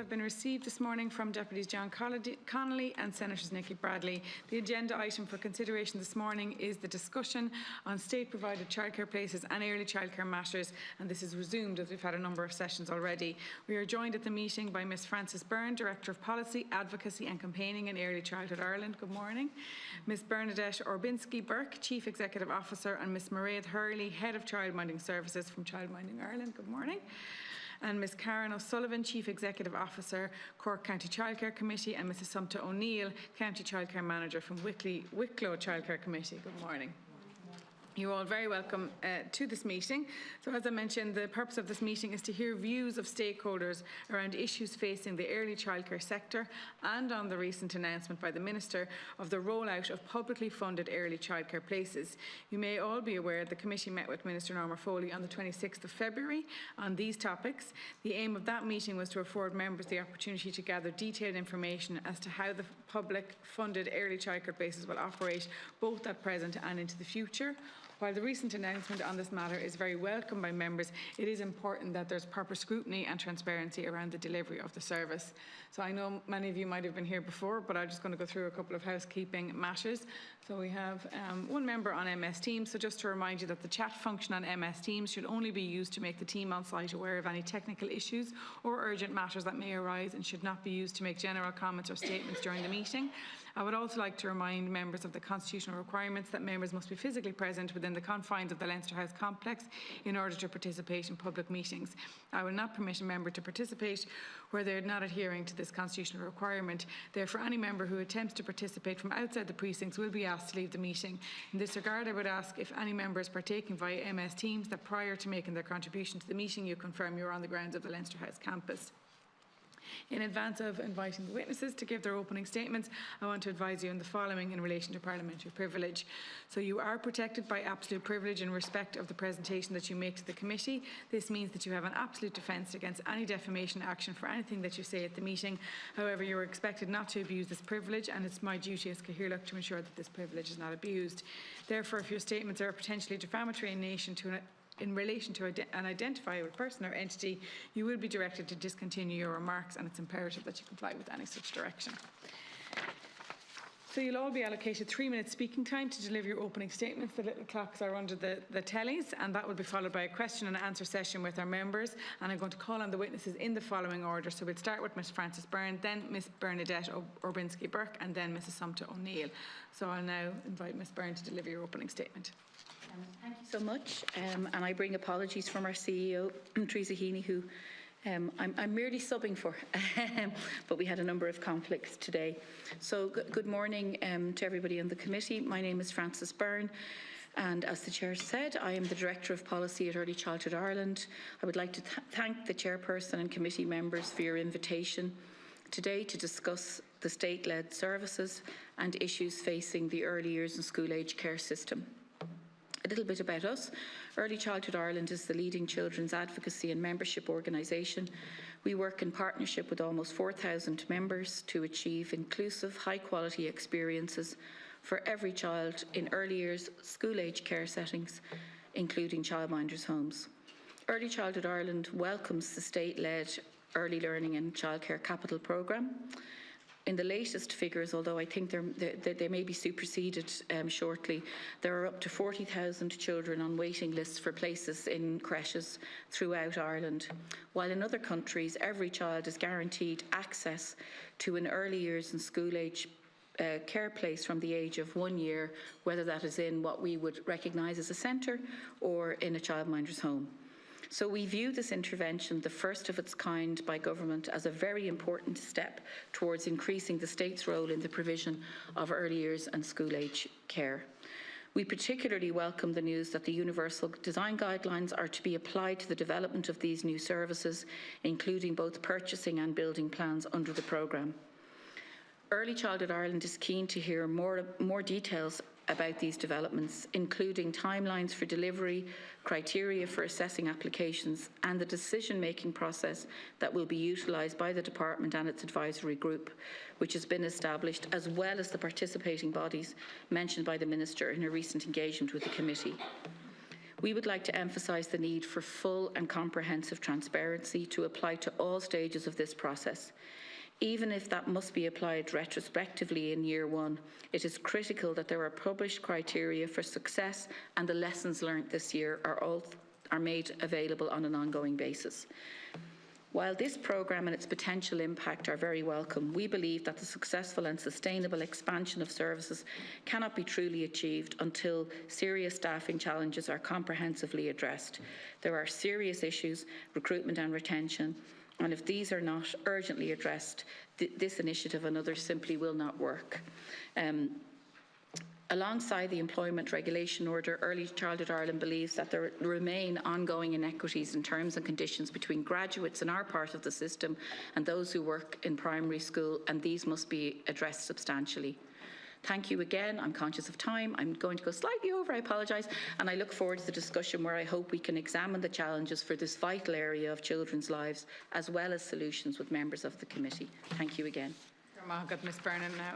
have been received this morning from Deputies John Connolly and Senators Nicky Bradley. The agenda item for consideration this morning is the discussion on state-provided childcare places and early childcare matters, and this is resumed as we've had a number of sessions already. We are joined at the meeting by Ms Frances Byrne, Director of Policy, Advocacy and Campaigning in Early Childhood Ireland. Good morning. Ms Bernadette Orbinski-Burke, Chief Executive Officer, and Ms Mairead Hurley, Head of Childminding Services from Childminding Ireland. Good morning. And Ms Karen O'Sullivan, Chief Executive Officer, Cork County Childcare Committee, and Mrs Sumta O'Neill, County Childcare Manager from Wicklow Childcare Committee. Good morning. You're all very welcome to this meeting. So as I mentioned, the purpose of this meeting is to hear views of stakeholders around issues facing the early childcare sector and on the recent announcement by the Minister of the rollout of publicly funded early childcare places. You may all be aware the committee met with Minister Norma Foley on the 26th of February on these topics. The aim of that meeting was to afford members the opportunity to gather detailed information as to how the public funded early childcare places will operate both at present and into the future. While the recent announcement on this matter is very welcome by members, it is important that there's proper scrutiny and transparency around the delivery of the service. So I know many of you might have been here before, but I'm just going to go through a couple of housekeeping matters. So we have one member on MS Teams. So just to remind you that the chat function on MS Teams should only be used to make the team on site aware of any technical issues or urgent matters that may arise, and should not be used to make general comments or statements during the meeting. I would also like to remind members of the constitutional requirements that members must be physically present within the confines of the Leinster House complex in order to participate in public meetings. I will not permit a member to participate where they are not adhering to this constitutional requirement. Therefore, any member who attempts to participate from outside the precincts will be asked to leave the meeting. In this regard, I would ask if any members partaking via MS Teams that prior to making their contribution to the meeting you confirm you are on the grounds of the Leinster House campus. In advance of inviting the witnesses to give their opening statements, I want to advise you on the following in relation to parliamentary privilege. So you are protected by absolute privilege in respect of the presentation that you make to the committee. This means that you have an absolute defence against any defamation action for anything that you say at the meeting. However, you are expected not to abuse this privilege, and it's my duty as Cathaoirleach to ensure that this privilege is not abused. Therefore, if your statements are potentially defamatory in relation to an identifiable person or entity, you will be directed to discontinue your remarks, and it's imperative that you comply with any such direction. So you'll all be allocated 3 minutes speaking time to deliver your opening statements. The little clocks are under the tellies, and that will be followed by a question and answer session with our members. And I'm going to call on the witnesses in the following order. So we'll start with Ms Frances Byrne, then Ms Bernadette Orbinski-Burke, and then Mrs Sumta O'Neill. So I'll now invite Ms Byrne to deliver your opening statement. Thank you so much, and I bring apologies from our CEO, Teresa Heaney, who I'm merely subbing for, but we had a number of conflicts today. So good morning to everybody on the committee. My name is Frances Byrne, and as the Chair said, I am the Director of Policy at Early Childhood Ireland. I would like to thank the Chairperson and committee members for your invitation today to discuss the state-led services and issues facing the early years and school-age care system. A little bit about us. Early Childhood Ireland is the leading children's advocacy and membership organisation. We work in partnership with almost 4,000 members to achieve inclusive, high-quality experiences for every child in early years school-age care settings, including childminders' homes. Early Childhood Ireland welcomes the state-led Early Learning and Childcare Capital Programme. In the latest figures, although I think they may be superseded shortly, there are up to 40,000 children on waiting lists for places in creches throughout Ireland, while in other countries every child is guaranteed access to an early years and school-age care place from the age of 1 year, whether that is in what we would recognise as a centre or in a childminder's home. So we view this intervention, the first of its kind by government, as a very important step towards increasing the state's role in the provision of early years and school-age care. We particularly welcome the news that the Universal Design Guidelines are to be applied to the development of these new services, including both purchasing and building plans under the programme. Early Childhood Ireland is keen to hear more details about these developments, including timelines for delivery, criteria for assessing applications, and the decision-making process that will be utilised by the Department and its advisory group, which has been established, as well as the participating bodies mentioned by the Minister in a recent engagement with the committee. We would like to emphasise the need for full and comprehensive transparency to apply to all stages of this process. Even if that must be applied retrospectively in year one, it is critical that there are published criteria for success and the lessons learnt this year are made available on an ongoing basis. While this programme and its potential impact are very welcome, we believe that the successful and sustainable expansion of services cannot be truly achieved until serious staffing challenges are comprehensively addressed. There are serious issues, recruitment and retention, and if these are not urgently addressed, this initiative and others simply will not work. Alongside the Employment Regulation Order, Early Childhood Ireland believes that there remain ongoing inequities in terms and conditions between graduates in our part of the system and those who work in primary school, and these must be addressed substantially. Thank you again. I'm conscious of time. I'm going to go slightly over, I apologise, and I look forward to the discussion where I hope we can examine the challenges for this vital area of children's lives, as well as solutions with members of the committee. Thank you again. I've got Ms Byrne now.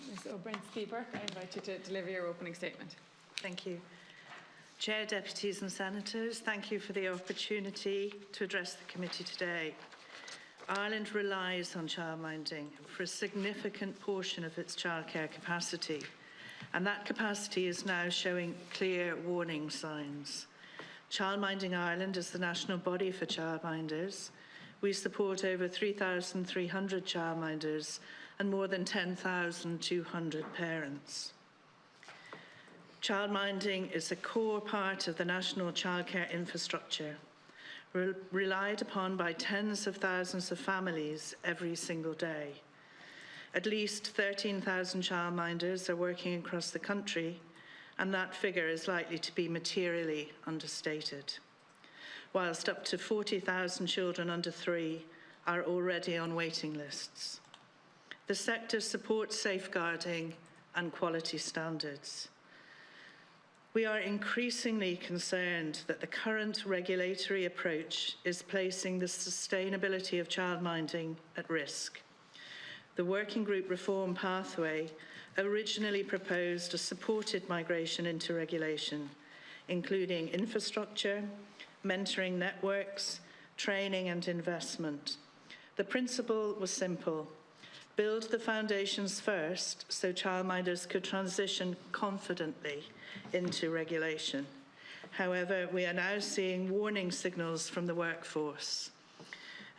Ms O'Brien-Skipper, I invite you to deliver your opening statement. Thank you. Chair, Deputies and Senators, thank you for the opportunity to address the committee today. Ireland relies on childminding for a significant portion of its childcare capacity, and that capacity is now showing clear warning signs. Childminding Ireland is the national body for childminders. We support over 3,300 childminders and more than 10,200 parents. Childminding is a core part of the national childcare infrastructure, relied upon by tens of thousands of families every single day. At least 13,000 childminders are working across the country, and that figure is likely to be materially understated, whilst up to 40,000 children under 3 are already on waiting lists. The sector supports safeguarding and quality standards. We are increasingly concerned that the current regulatory approach is placing the sustainability of childminding at risk. The Working Group Reform Pathway originally proposed a supported migration into regulation, including infrastructure, mentoring networks, training and investment. The principle was simple: build the foundations first so childminders could transition confidently into regulation. However, we are now seeing warning signals from the workforce.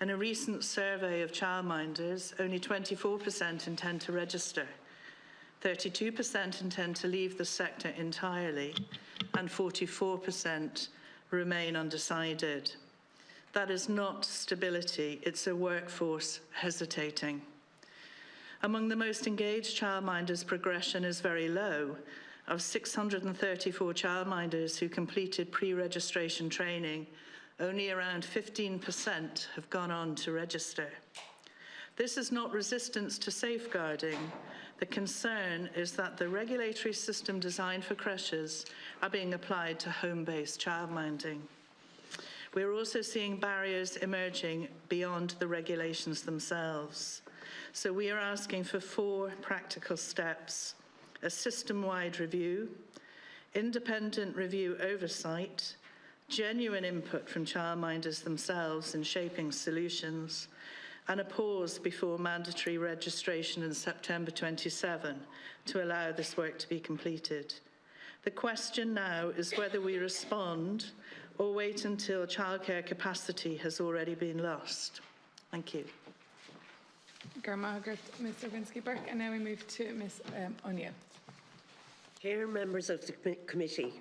In a recent survey of childminders, only 24% intend to register, 32% intend to leave the sector entirely, and 44% remain undecided. That is not stability, it's a workforce hesitating. Among the most engaged childminders, progression is very low. Of 634 childminders who completed pre-registration training, only around 15% have gone on to register. This is not resistance to safeguarding. The concern is that the regulatory system designed for creches are being applied to home-based childminding. We're also seeing barriers emerging beyond the regulations themselves. So we are asking for 4 practical steps: a system-wide review, independent review oversight, genuine input from childminders themselves in shaping solutions, and a pause before mandatory registration in September 27 to allow this work to be completed. The question now is whether we respond or wait until childcare capacity has already been lost. Thank you. Ms O'Brien-Skipper, and now we move to Ms O'Neill. Chair, members of the committee,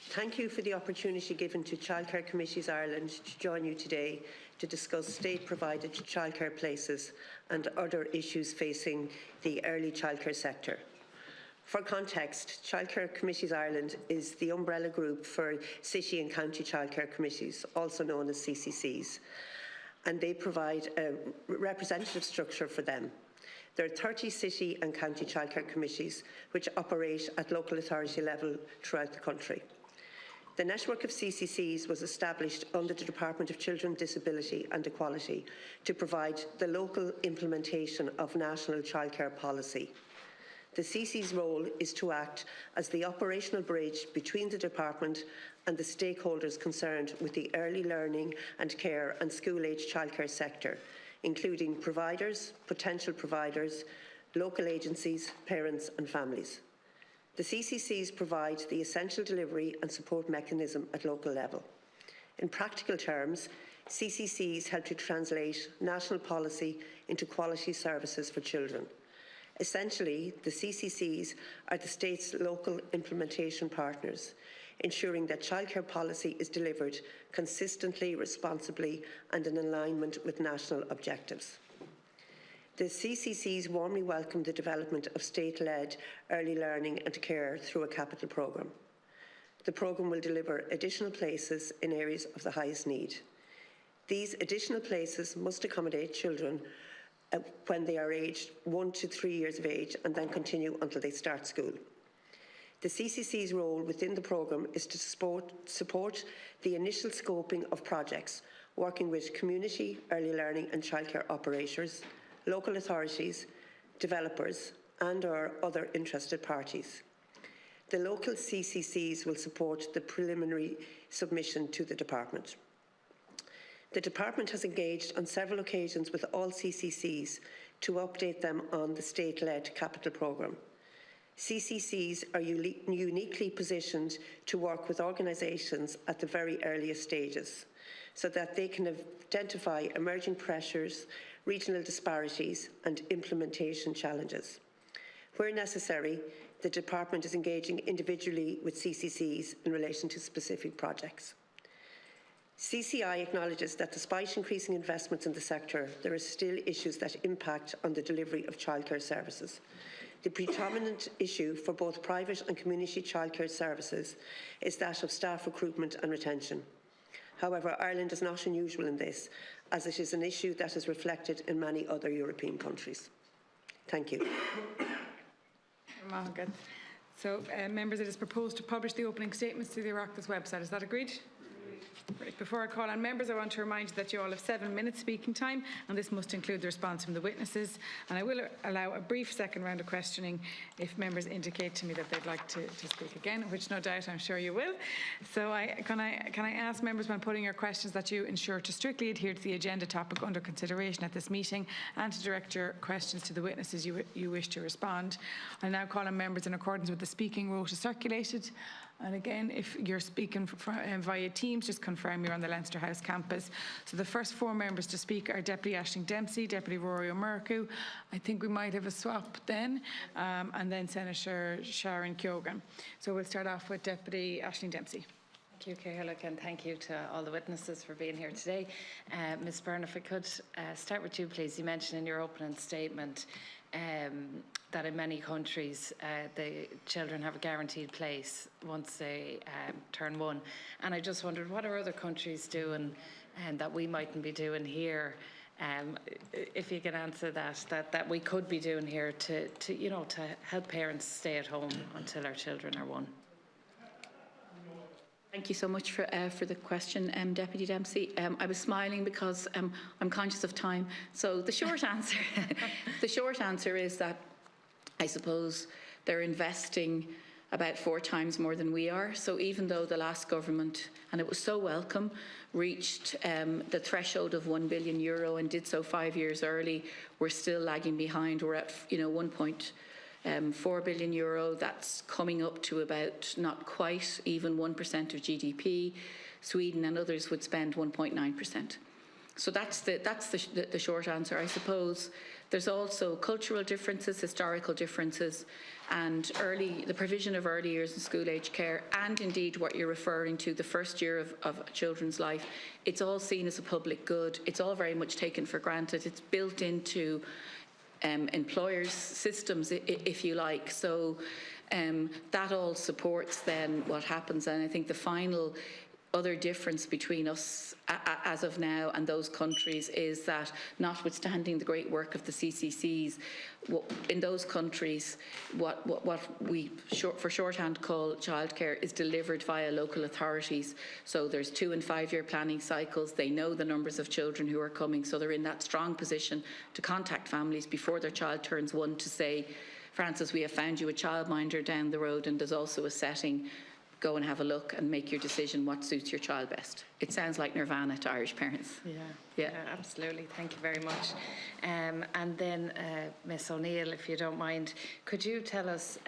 thank you for the opportunity given to Childcare Committees Ireland to join you today to discuss state-provided childcare places and other issues facing the early childcare sector. For context, Childcare Committees Ireland is the umbrella group for city and county childcare committees, also known as CCCs, and they provide a representative structure for them. There are 30 city and county childcare committees which operate at local authority level throughout the country. The network of CCCs was established under the Department of Children, Disability and Equality to provide the local implementation of national childcare policy. The CC's role is to act as the operational bridge between the department and the stakeholders concerned with the early learning and care and school-age childcare sector, including providers, potential providers, local agencies, parents and families. The CCCs provide the essential delivery and support mechanism at local level. In practical terms, CCCs help to translate national policy into quality services for children. Essentially, the CCCs are the state's local implementation partners, ensuring that childcare policy is delivered consistently, responsibly and in alignment with national objectives. The CCCs warmly welcome the development of state-led early learning and care through a capital programme. The programme will deliver additional places in areas of the highest need. These additional places must accommodate children when they are aged 1 to 3 years of age and then continue until they start school. The CCC's role within the programme is to support the initial scoping of projects, working with community, early learning and childcare operators, local authorities, developers and/or other interested parties. The local CCCs will support the preliminary submission to the department. The department has engaged on several occasions with all CCCs to update them on the state-led capital programme. CCCs are uniquely positioned to work with organisations at the very earliest stages so that they can identify emerging pressures, regional disparities and implementation challenges. Where necessary, the department is engaging individually with CCCs in relation to specific projects. CCI acknowledges that despite increasing investments in the sector, there are still issues that impact on the delivery of childcare services. The predominant issue for both private and community childcare services is that of staff recruitment and retention. However, Ireland is not unusual in this, as it is an issue that is reflected in many other European countries. Thank you. So, members, it is proposed to publish the opening statements to the Oireachtais website. Is that agreed? Right. Before I call on members, I want to remind you that you all have 7 minutes speaking time, and this must include the response from the witnesses. And I will allow a brief second round of questioning if members indicate to me that they'd like to speak again, which no doubt I'm sure you will. So can I ask members when putting your questions that you ensure to strictly adhere to the agenda topic under consideration at this meeting and to direct your questions to the witnesses you wish to respond. I'll now call on members in accordance with the speaking rota circulated. And again, if you're speaking via Teams, just confirm you're on the Leinster House campus. So the first 4 members to speak are Deputy Aisling Dempsey, Deputy Rory O'Murcu. I think we might have a swap then, and then Senator Sharon Keoghan. So we'll start off with Deputy Aisling Dempsey. Thank you, Caoimhe, and thank you to all the witnesses for being here today. Ms Byrne, if I could start with you, please. You mentioned in your opening statement that in many countries the children have a guaranteed place once they turn 1. And I just wondered, what are other countries doing that we mightn't be doing here? If you can answer that we could be doing here to help parents stay at home until our children are 1. Thank you so much for the question, Deputy Dempsey. I was smiling because I'm conscious of time. So the short answer, is that I suppose they're investing about 4 times more than we are. So even though the last government, and it was so welcome, reached the threshold of €1 billion and did so 5 years early, we're still lagging behind. We're at €1.4 billion. That's coming up to about not quite even 1% of GDP. Sweden and others would spend 1.9%. So that's the short answer. I suppose there's also cultural differences, historical differences, and the provision of early years and school-age care, and indeed what you're referring to, the first year of a children's life. It's all seen as a public good. It's all very much taken for granted. It's built into employers' systems, if you like. So that all supports then what happens. And I think the final other difference between us as of now and those countries is that, notwithstanding the great work of the CCCs, in those countries, what we for shorthand call childcare is delivered via local authorities. So there's 2- and 5-year planning cycles. They know the numbers of children who are coming, so they're in that strong position to contact families before their child turns 1 to say, Francis, we have found you a childminder down the road, and there's also a setting. Go and have a look and make your decision what suits your child best. It sounds like nirvana to Irish parents. Yeah, absolutely. Thank you very much. And then, Miss O'Neill, if you don't mind, could you tell us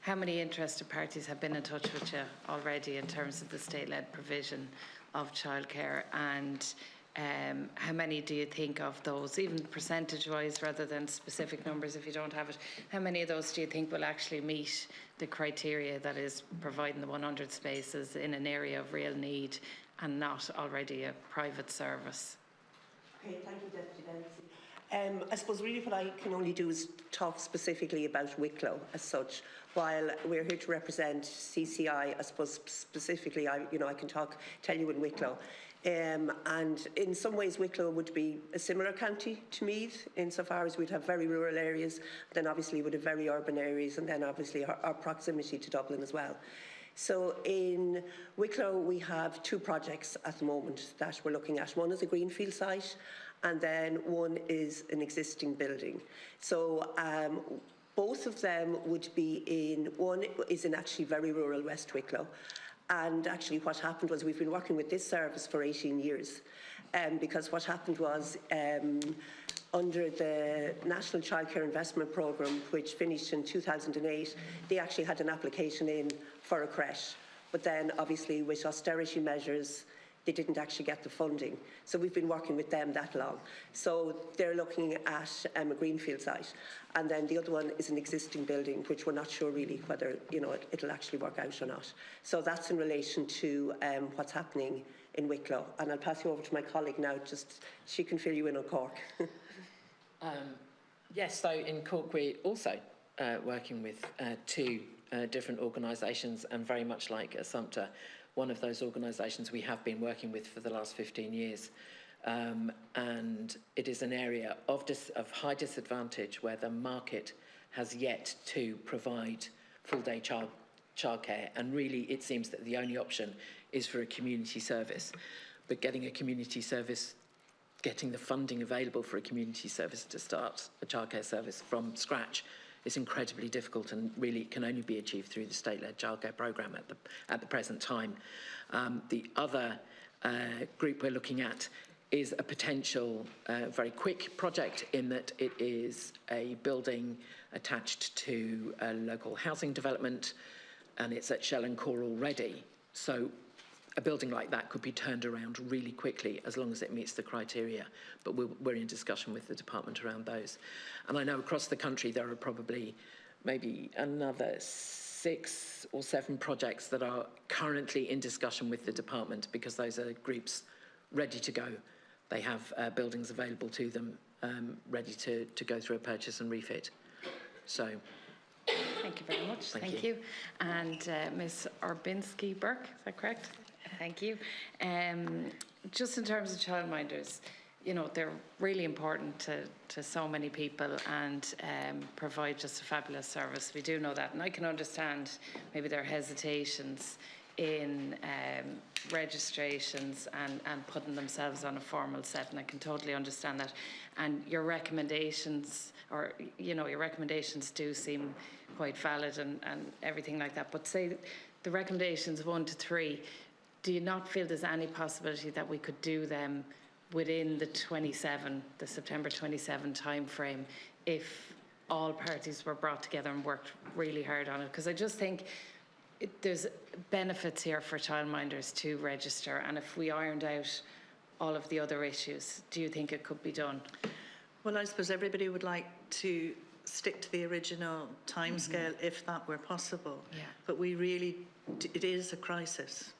how many interested parties have been in touch with you already in terms of the state-led provision of childcare, and how many do you think of those, even percentage-wise rather than specific numbers if you don't have it, how many of those do you think will actually meet the criteria that is providing the 100 spaces in an area of real need and not already a private service? Okay, thank you, Deputy Dempsey. I suppose really what I can only do is talk specifically about Wicklow as such. While we're here to represent CCI, I suppose specifically, I can tell you in Wicklow. And in some ways, Wicklow would be a similar county to Meath, insofar as we'd have very rural areas, then obviously would have very urban areas, and then obviously our proximity to Dublin as well. So in Wicklow, we have 2 projects at the moment that we're looking at. One is a greenfield site, and then one is an existing building. So both of them would be one is in actually very rural West Wicklow. And actually what happened was we've been working with this service for 18 years. Because what happened was under the National Childcare Investment Programme, which finished in 2008, they actually had an application in for a creche. But then obviously with austerity measures, they didn't actually get the funding. So we've been working with them that long. So they're looking at a greenfield site. And then the other one is an existing building, which we're not sure really whether it'll actually work out or not. So that's in relation to what's happening in Wicklow. And I'll pass you over to my colleague now, just she can fill you in on Cork. Yes, so in Cork we're also working with 2 different organisations, and very much like Assumpta, one of those organisations we have been working with for the last 15 years. And it is an area of high disadvantage where the market has yet to provide full-day childcare, and really it seems that the only option is for a community service. But getting a community service, getting the funding available for a community service to start a childcare service from scratch is incredibly difficult, and really can only be achieved through the state-led childcare programme at the present time. The other group we're looking at is a potential very quick project, in that it is a building attached to a local housing development, and it's at Shell and Core already. So a building like that could be turned around really quickly as long as it meets the criteria, but we're in discussion with the department around those. And I know across the country there are probably maybe another 6 or 7 projects that are currently in discussion with the department, because those are groups ready to go. They have buildings available to them, ready to go through a purchase and refit. So Thank you very much. Thank you. And Ms. Orbinski-Burke, is that correct? Thank you. Just in terms of childminders, they're really important to so many people, and provide just a fabulous service. We do know that, and I can understand maybe their hesitations in registrations and putting themselves on a formal set, and I can totally understand that. And your recommendations, your recommendations do seem quite valid and everything like that. But say the recommendations 1 to 3, do you not feel there's any possibility that we could do them within the September 27 time frame, if all parties were brought together and worked really hard on it? Because I just think there's benefits here for childminders to register, and if we ironed out all of the other issues, do you think it could be done? Well, I suppose everybody would like to stick to the original timescale if that were possible. Yeah. But it is a crisis.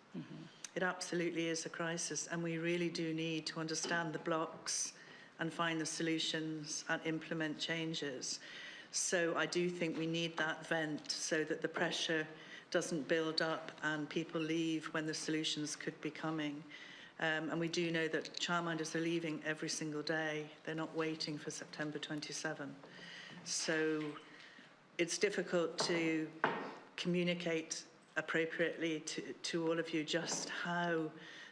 It absolutely is a crisis, and we really do need to understand the blocks and find the solutions and implement changes. So I do think we need that vent so that the pressure doesn't build up and people leave when the solutions could be coming. And we do know that childminders are leaving every single day. They're not waiting for September 27. So it's difficult to communicate appropriately to all of you just how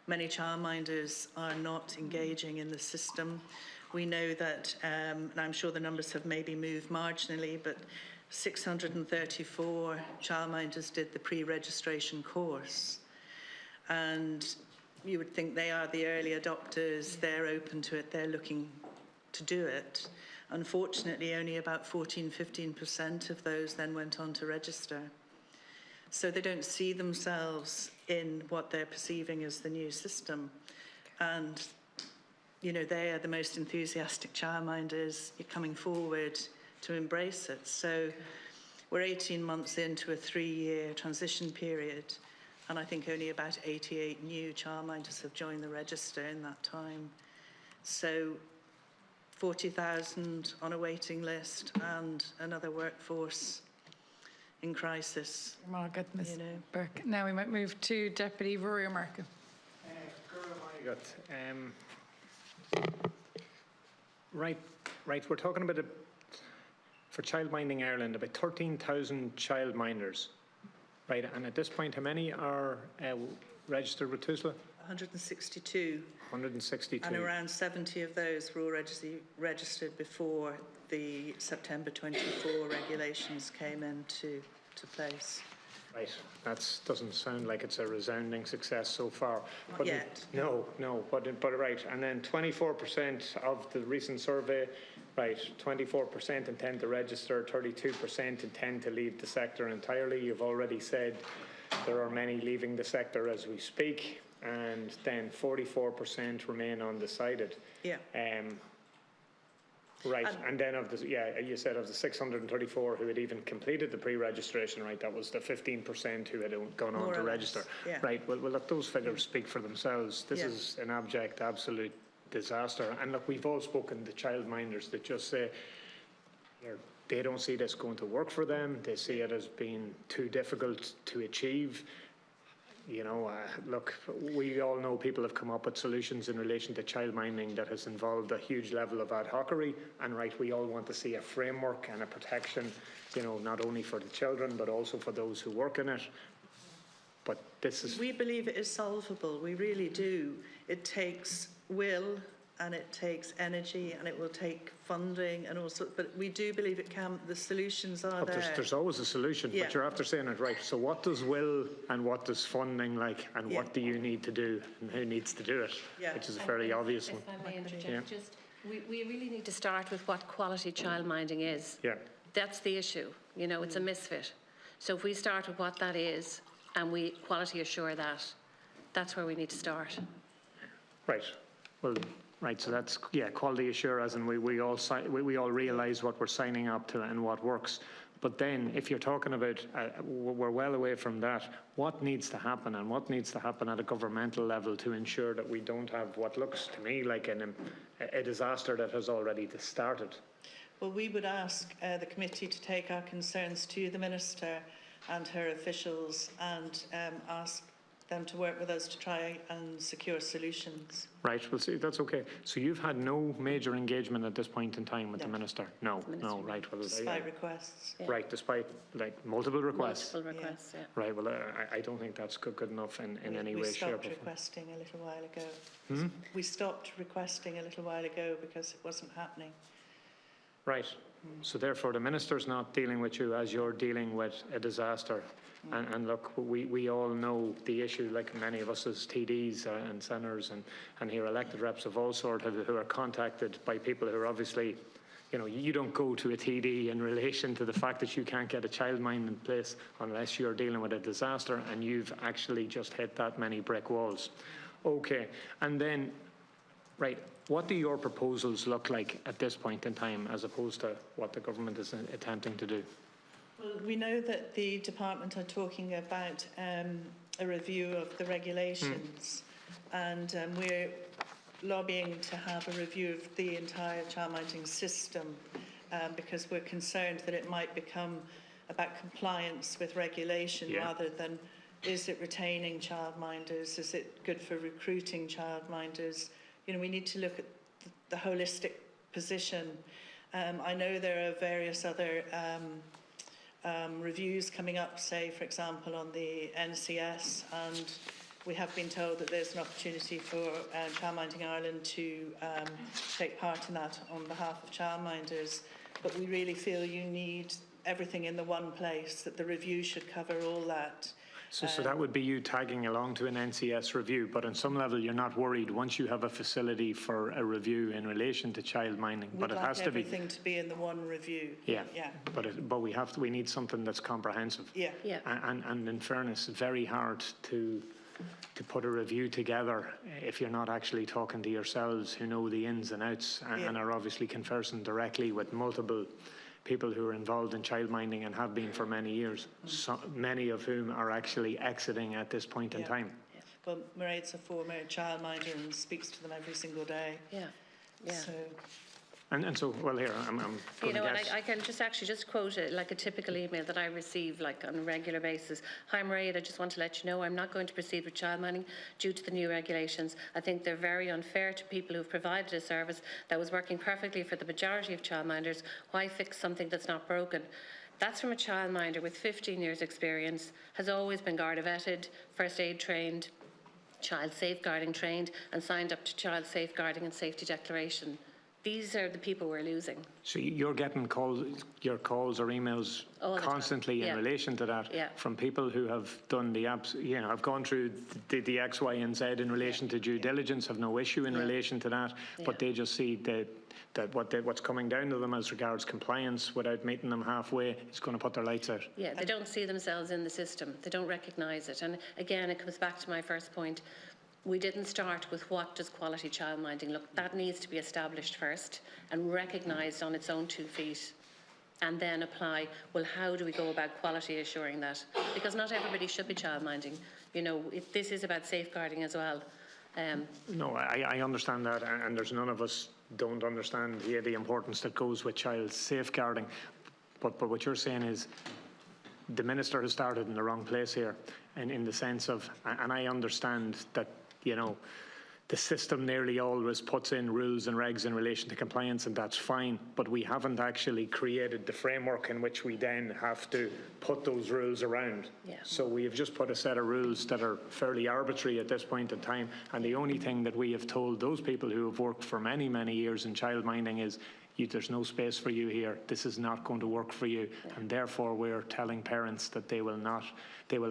many childminders are not engaging in the system. We know that, and I'm sure the numbers have maybe moved marginally, but 634 childminders did the pre-registration course. And you would think they are the early adopters, they're open to it, they're looking to do it. Unfortunately, only about 14–15% of those then went on to register. So they don't see themselves in what they're perceiving as the new system. And, you know, they are the most enthusiastic childminders coming forward to embrace it. So we're 18 months into a 3-year transition period, and I think only about 88 new childminders have joined the register in that time. So 40,000 on a waiting list and another workforce in crisis. Margaret, Ms. Burke. Now we might move to Deputy Rory O'Marca. Right, we're talking about, for Childminding Ireland, about 13,000 childminders. Right, and at this point, how many are registered with TUSLA? 162. 162. And around 70 of those were already registered before the September 24 regulations came into place. Right, that doesn't sound like it's a resounding success so far. Not yet. No, but right, and then 24% of the recent survey, right, 24% intend to register, 32% intend to leave the sector entirely. You've already said there are many leaving the sector as we speak, and then 44% remain undecided. Yeah. Right, and then you said of the 634 who had even completed the pre-registration, right, that was the 15% who had gone on to register. Yeah. Right, well, let those figures speak for themselves. This is an abject, absolute disaster. And look, we've all spoken to childminders that just say they don't see this going to work for them. They see it as being too difficult to achieve. You know, look, we all know people have come up with solutions in relation to childminding that has involved a huge level of ad hocery. And right, we all want to see a framework and a protection, you know, not only for the children, but also for those who work in it. But this is... We believe it is solvable. We really do. It takes will and it takes energy and it will take funding and also, but we do believe it can, the solutions are there. There's always a solution, but you're after saying it right. So what does will and what does funding like, and what do you need to do and who needs to do it, which is a fairly obvious one. If I may interject, we really need to start with what quality childminding is. Yeah. That's the issue. You know, it's a misfit. So if we start with what that is and we quality assure that, that's where we need to start. Right. Well, right, so that's, quality assurance, and we all realise what we're signing up to and what works. But then, if you're talking about, we're well away from that, what needs to happen, and what needs to happen at a governmental level to ensure that we don't have what looks to me like a disaster that has already started? Well, we would ask the committee to take our concerns to the Minister and her officials and ask them to work with us to try and secure solutions. Right, well, see, that's okay. So you've had no major engagement at this point in time with the Minister? No, right. Well, despite requests. Right, despite like multiple requests? Multiple requests, Right, well, I don't think that's good enough in any way, shape or form. We stopped requesting a little while ago. We stopped requesting a little while ago because it wasn't happening. Right. So therefore the Minister's not dealing with you as you're dealing with a disaster. And look, we all know the issue, like many of us as TDs and senators and here elected reps of all sorts who are contacted by people who are obviously, you know, you don't go to a TD in relation to the fact that you can't get a childmind in place unless you're dealing with a disaster and you've actually just hit that many brick walls. Okay, and then, right, what do your proposals look like at this point in time as opposed to what the government is attempting to do? Well, we know that the department are talking about a review of the regulations, and we're lobbying to have a review of the entire childminding system because we're concerned that it might become about compliance with regulation rather than is it retaining childminders, is it good for recruiting childminders? You know, we need to look at the holistic position. I know there are various other reviews coming up, say, for example, on the NCS, and we have been told that there's an opportunity for Childminding Ireland to take part in that on behalf of childminders, but we really feel you need everything in the one place, that the review should cover all that. So that would be you tagging along to an NCS review, but on some level you're not worried once you have a facility for a review in relation to childminding, but it has to be. Everything to be in the one review. Yeah. But we need something that's comprehensive. Yeah. And in fairness, it's very hard to put a review together if you're not actually talking to yourselves who know the ins and outs and are obviously conversing directly with multiple people who are involved in childminding and have been for many years, many of whom are actually exiting at this point in time. Well, Mairead's a former childminder and speaks to them every single day. Yeah. So. And so, well, here, I'm going You know, to and guess. I can just quote it, like a typical email that I receive like on a regular basis. Hi Mairead, I just want to let you know I'm not going to proceed with childminding due to the new regulations. I think they're very unfair to people who've provided a service that was working perfectly for the majority of childminders. Why fix something that's not broken? That's from a childminder with 15 years experience, has always been Garda vetted, first aid trained, child safeguarding trained, and signed up to child safeguarding and safety declaration. These are the people we're losing. So you're getting your calls or emails constantly in relation to that from people who have done the apps, have gone through the X, Y, and Z in relation to due diligence, have no issue in relation to that, but they just see that what's coming down to them as regards compliance without meeting them halfway is going to put their lights out. Yeah, they don't see themselves in the system. They don't recognise it. And again, it comes back to my first point. We didn't start with what does quality childminding look. That needs to be established first and recognised on its own 2 feet, and then apply, well, how do we go about quality assuring that? Because not everybody should be childminding. This is about safeguarding as well. No, I understand that, and there's none of us don't understand the importance that goes with child safeguarding. But what you're saying is the minister has started in the wrong place here, and in the sense of, and I understand that, the system nearly always puts in rules and regs in relation to compliance, and that's fine, but we haven't actually created the framework in which we then have to put those rules around. So we have just put a set of rules that are fairly arbitrary at this point in time, and the only thing that we have told those people who have worked for many, many years in childminding is, there's no space for you here. This is not going to work for you. And therefore, we're telling parents that they will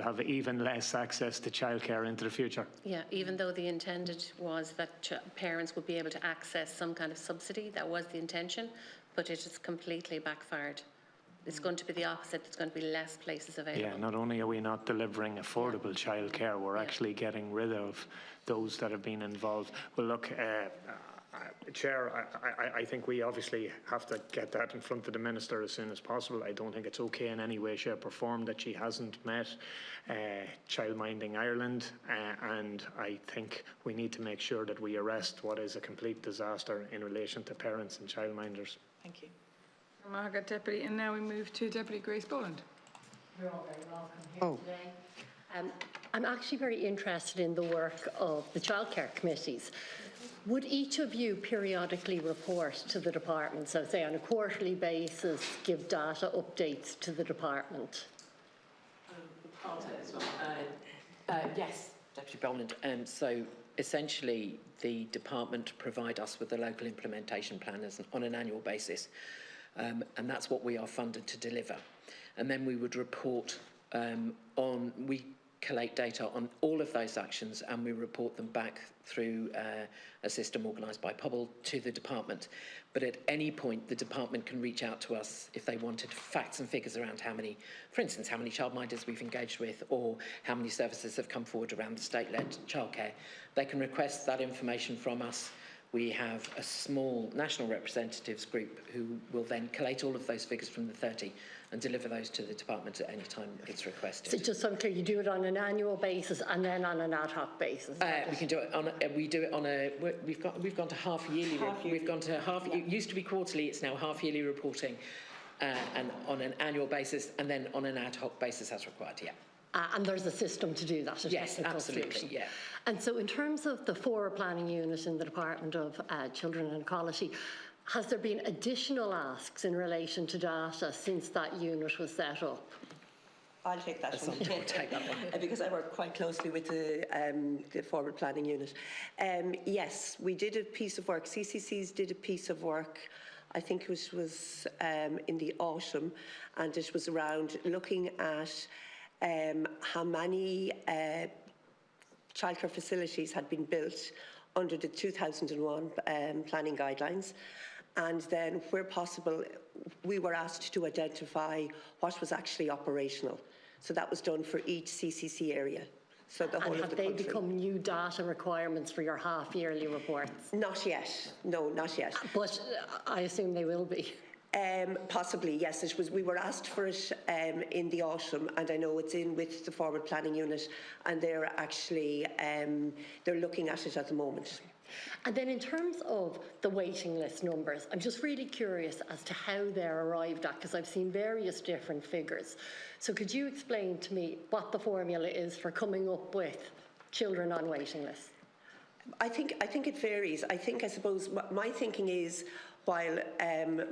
have even less access to childcare into the future. Yeah, even though the intended was that parents would be able to access some kind of subsidy, that was the intention, but it has completely backfired. It's going to be the opposite. There's going to be less places available. Yeah, not only are we not delivering affordable childcare, we're actually getting rid of those that have been involved. Well, look, Chair, I think we obviously have to get that in front of the Minister as soon as possible. I don't think it's okay in any way, shape or form that she hasn't met Childminding Ireland, and I think we need to make sure that we arrest what is a complete disaster in relation to parents and childminders. Thank you. Margaret, Deputy, and now we move to Deputy Grace Boland. You're all very welcome here today. I'm actually very interested in the work of the childcare committees. Would each of you periodically report to the department, so say on a quarterly basis, give data updates to the department? I'll take this one. Yes, Deputy Boland. So essentially, the department provide us with the local implementation planners on an annual basis, and that's what we are funded to deliver. And then we would report we collate data on all of those actions, and we report them back through a system organised by Pobble to the department. But at any point, the department can reach out to us if they wanted facts and figures around for instance, how many childminders we've engaged with, or how many services have come forward around the state-led childcare. They can request that information from us. We have a small national representatives group who will then collate all of those figures from the 30 and deliver those to the department at any time it's requested. So just so I'm clear, you do it on an annual basis and then on an ad hoc basis? We can do it on. We've gone to half yearly. We've gone to half. It used to be quarterly. It's now half yearly reporting, and on an annual basis, and then on an ad hoc basis as required. Yeah. And there's a system to do that? Yes, absolutely. Solution. Yeah. And so, in terms of the forward planning unit in the Department of Children and Equality, has there been additional asks in relation to data since that unit was set up? I'll take that one. Take that one. Because I work quite closely with the forward planning unit. Yes, we did a piece of work. CCCs did a piece of work, I think it was in the autumn, and it was around looking at how many childcare facilities had been built under the 2001 planning guidelines. And then, where possible, we were asked to identify what was actually operational. So that was done for each CCC area. So the whole and of the have they country. become new data requirements for your half-yearly reports? Not yet. No, not yet. But I assume they will be. Possibly, yes. It was. We were asked for it in the autumn, and I know it's in with the forward planning unit, and they're actually they're looking at it at the moment. And then in terms of the waiting list numbers, I'm just really curious as to how they're arrived at, because I've seen various different figures. So could you explain to me what the formula is for coming up with children on waiting lists? I think it varies. I suppose my thinking is, while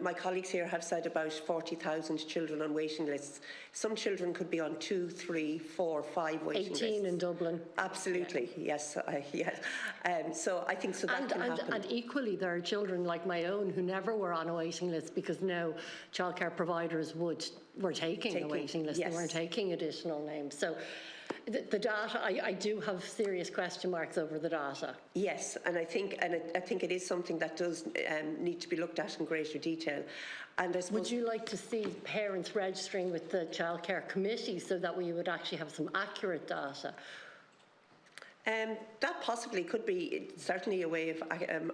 my colleagues here have said about 40,000 children on waiting lists, some children could be on 2, 3, 4, 5 waiting lists. 18 in Dublin. Absolutely, yes. Yes. So I think that can happen. And equally, there are children like my own who never were on a waiting list because now childcare providers were taking a waiting list. Yes. They weren't taking additional names. So the data, I do have serious question marks over the data. Yes, and I think it is something that does need to be looked at in greater detail. And I suppose, would you like to see parents registering with the childcare committee so that we would actually have some accurate data? That possibly could be certainly a way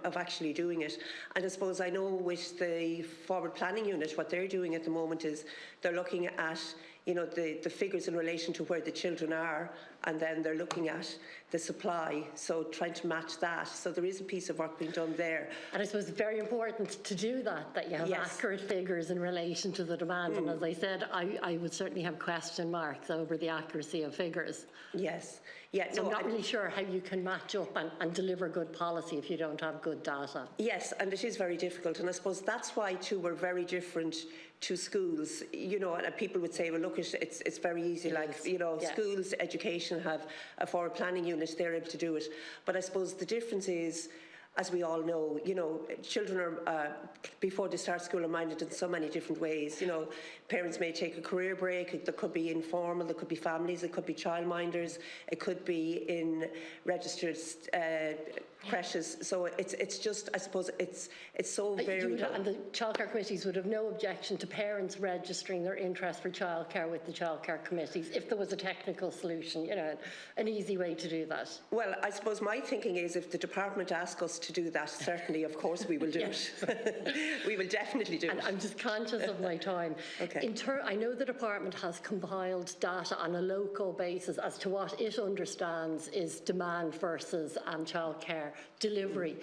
of actually doing it. And I suppose I know with the forward planning unit, what they're doing at the moment is they're looking at the figures in relation to where the children are, and then they're looking at the supply, so trying to match that. So there is a piece of work being done there. And I suppose it's very important to do that you have accurate figures in relation to the demand. And as I said, I would certainly have question marks over the accuracy of figures. Yes. Yeah, so I'm not really sure how you can match up and deliver good policy if you don't have good data. Yes, and it is very difficult. And I suppose that's why, too, we're very different to schools. And people would say, well, look, it's very easy. Schools, education have a forward planning unit, they're able to do it. But I suppose the difference is, as we all know, children are, before they start school, are minded in so many different ways. Parents may take a career break. There could be informal, there could be families, it could be childminders, it could be in registered creches. So it's just, I suppose, it's so varied. And the childcare committees would have no objection to parents registering their interest for childcare with the childcare committees if there was a technical solution, an easy way to do that. Well, I suppose my thinking is, if the department asks us to do that, certainly, of course, we will do it. We will definitely do it. I'm just conscious of my time. Okay. I know the department has compiled data on a local basis as to what it understands is demand versus childcare delivery.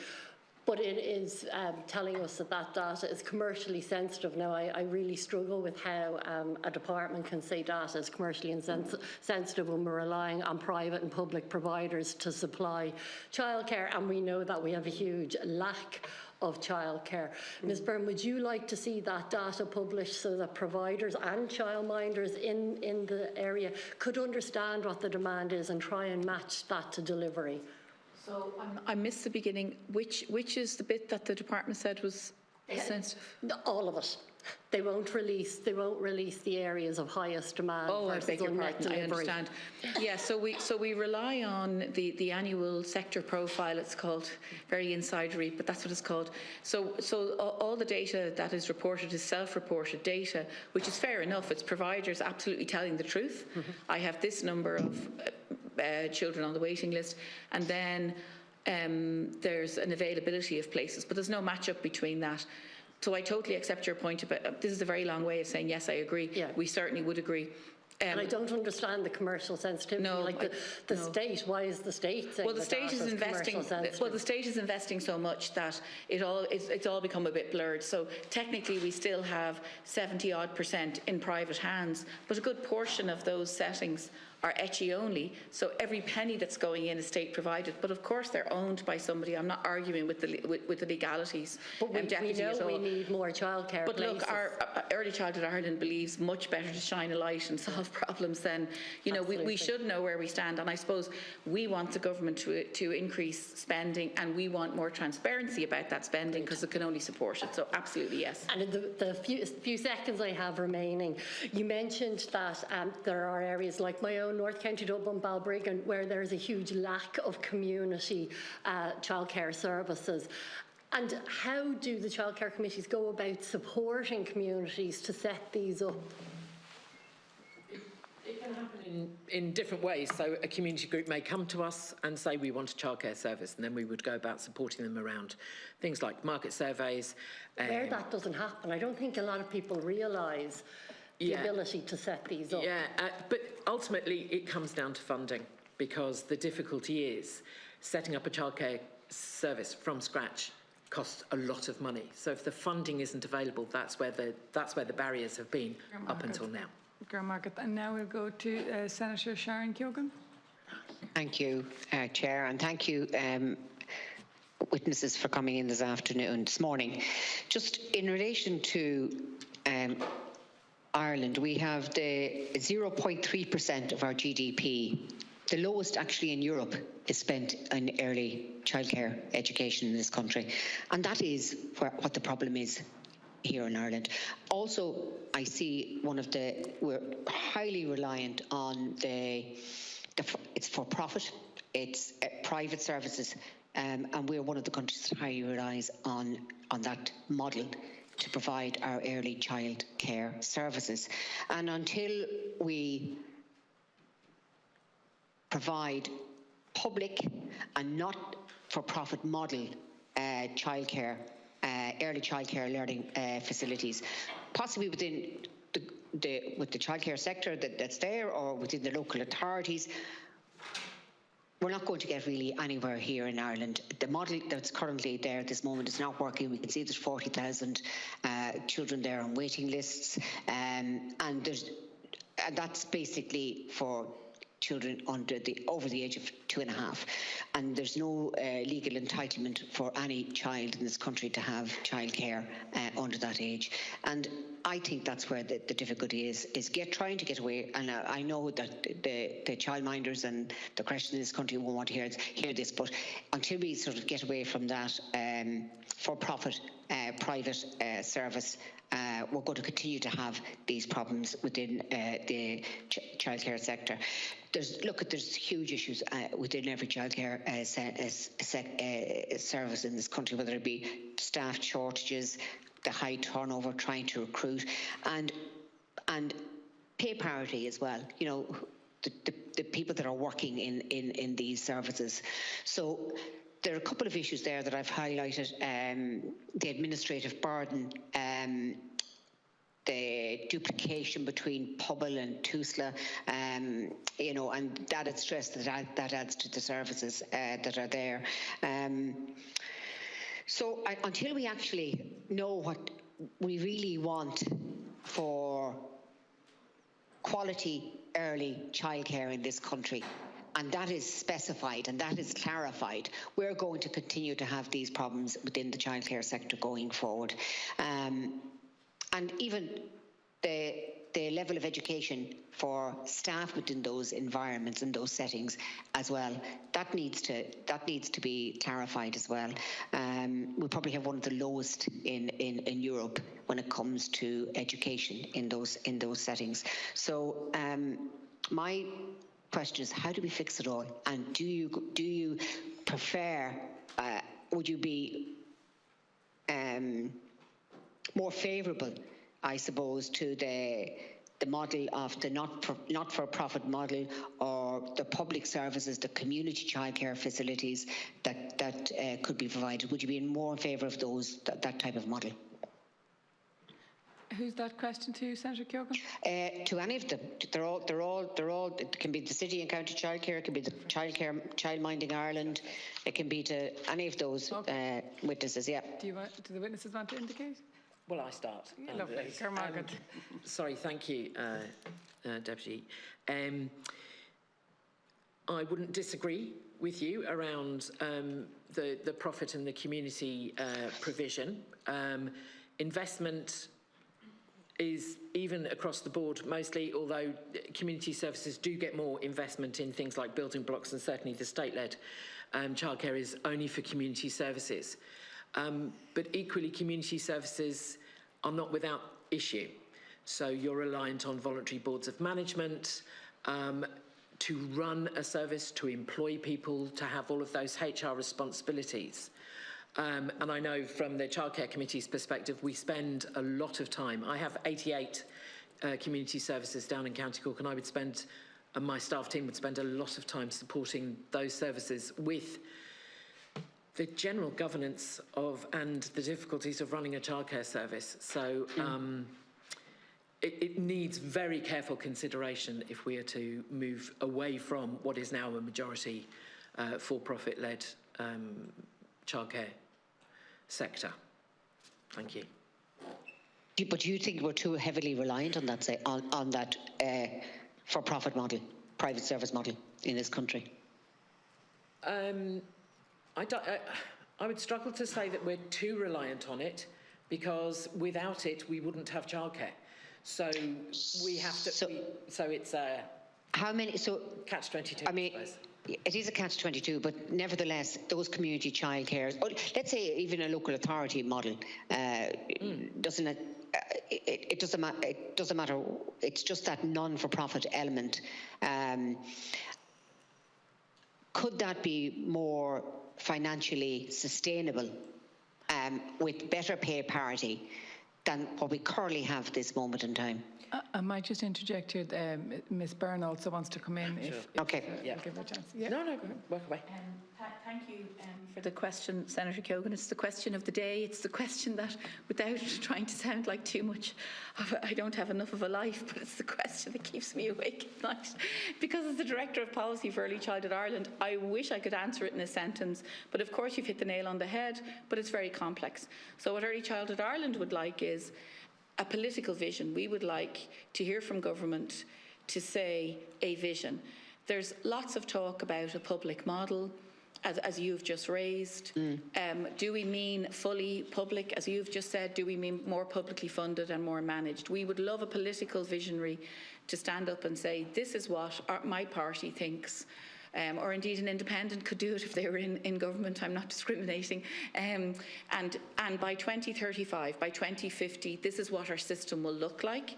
But it is telling us that data is commercially sensitive. Now, I really struggle with how a department can say data is commercially sensitive when we're relying on private and public providers to supply childcare, and we know that we have a huge lack of childcare. Ms. Byrne, would you like to see that data published so that providers and childminders in the area could understand what the demand is and try and match that to delivery? So I missed the beginning. Which is the bit that the department said was sensitive? All of it. They won't release the areas of highest demand. Oh, I beg your pardon. I understand. Yeah, so we rely on the annual sector profile. It's called, very insidery, but that's what it's called. So all the data that is reported is self-reported data, which is fair enough. It's providers absolutely telling the truth. Mm-hmm. I have this number of children on the waiting list, and then there's an availability of places, but there's no match-up between that. So I totally accept your point about, this is a very long way of saying, yes, I agree. Yeah. We certainly would agree. And I don't understand the commercial sensitivity. No, the state. Why is the state saying the state is investing? Well, the state is investing so much that it's all become a bit blurred. So technically, we still have 70-odd% in private hands, but a good portion of those settings are etchy only, so every penny that's going in is state provided. But of course they're owned by somebody. I'm not arguing with the legalities. But we know we need more childcare But places. look, our Early Childhood Ireland believes much better to shine a light and solve problems than, you know, we should know where we stand. And I suppose we want the government to increase spending, and we want more transparency about that spending, because it can only support it. So absolutely yes. And in the few seconds I have remaining, you mentioned that there are areas like my own North County Dublin, Balbriggan, where there's a huge lack of community childcare services. And how do the childcare committees go about supporting communities to set these up? It can happen in different ways. So a community group may come to us and say we want a childcare service, and then we would go about supporting them around things like market surveys. Where that doesn't happen, I don't think a lot of people realise the ability to set these up. Yeah, but ultimately it comes down to funding, because the difficulty is setting up a childcare service from scratch costs a lot of money. So if the funding isn't available, that's where the barriers have been up until now. And now we'll go to Senator Sharon Keoghan. Thank you, Chair, and thank you, witnesses, for coming in this morning. Just in relation to Ireland, we have the 0.3% of our GDP. The lowest actually in Europe is spent on early childcare education in this country, and that is what the problem is here in Ireland. Also, I see we're highly reliant on it's for profit, it's private services, and we're one of the countries that highly relies on that model to provide our early child care services. And until we provide public and not for profit model childcare, early childcare learning facilities, possibly within with the childcare sector that's there, or within the local authorities, we're not going to get really anywhere here in Ireland. The model that's currently there at this moment is not working. We can see there's 40,000 children there on waiting lists, and that's basically for children over the age of 2.5, and there's no legal entitlement for any child in this country to have childcare under that age. And I think that's where the difficulty is trying to get away. And I know that the childminders and the creches in this country won't want to hear this, but until we sort of get away from that for-profit private service, we're going to continue to have these problems within the childcare sector. There's huge issues within every childcare service in this country, whether it be staff shortages, the high turnover, trying to recruit, and pay parity as well. You know, the people that are working in these services. So there are a couple of issues there that I've highlighted: the administrative burden, the duplication between Pobble and Tusla, you know, and that added stress that adds to the services that are there. So until we actually know what we really want for quality early childcare in this country, and that is specified and that is clarified, we're going to continue to have these problems within the childcare sector going forward. And even the level of education for staff within those environments and those settings as well, that needs to be clarified as well. We probably have one of the lowest in Europe when it comes to education in those settings. So my question is, how do we fix it all? And do you prefer? Would you be more favourable, I suppose, to the model of the not-for-profit model, or the public services, the community childcare facilities that could be provided? Would you be more in favour of that type of model? Who's that question to, Senator Keoghan? To any of them. They're all. It can be the City and County Childcare. It can be the Childminding Ireland. It can be to any of those witnesses. Yeah. Do the witnesses want to indicate? Well, I start. Yeah, lovely. Sorry, thank you, Deputy. I wouldn't disagree with you around the profit and the community provision. Investment is even across the board mostly, although community services do get more investment in things like building blocks, and certainly the state-led childcare is only for community services. But equally, community services are not without issue. So you're reliant on voluntary boards of management to run a service, to employ people, to have all of those HR responsibilities. And I know from the Childcare Committee's perspective, we spend a lot of time. I have 88 community services down in County Cork, and I would spend, and my staff team would spend a lot of time supporting those services with the general governance of and the difficulties of running a childcare service. So it needs very careful consideration if we are to move away from what is now a majority for-profit-led childcare sector. Thank you. But do you think we're too heavily reliant on that, on that for-profit model, private service model in this country? I would struggle to say that we're too reliant on it, because without it we wouldn't have childcare. So we have to. So it's a. How many? So catch-22. I mean, it is a catch-22, but nevertheless, those community childcare, let's say even a local authority model, doesn't it? It doesn't matter. It doesn't matter. It's just that non-for-profit element. Could that be more financially sustainable with better pay parity than what we currently have at this moment in time? I might just interject here. Ms. Byrne also wants to come in. Sure. Okay. Yeah. We'll give her a chance. Yeah. No, work away. Thank you for the question, Senator Keoghan. It's the question of the day. It's the question that, without trying to sound like too much, I don't have enough of a life, but it's the question that keeps me awake at night. Because as the Director of Policy for Early Childhood Ireland, I wish I could answer it in a sentence, but of course you've hit the nail on the head, but it's very complex. So what Early Childhood Ireland would like is a political vision. We would like to hear from government to say a vision. There's lots of talk about a public model, as you've just raised. Do we mean fully public, as you've just said? Do we mean more publicly funded and more managed? We would love a political visionary to stand up and say, this is what my party thinks. Or indeed an independent could do it if they were in government. I'm not discriminating. And by 2035, by 2050, this is what our system will look like.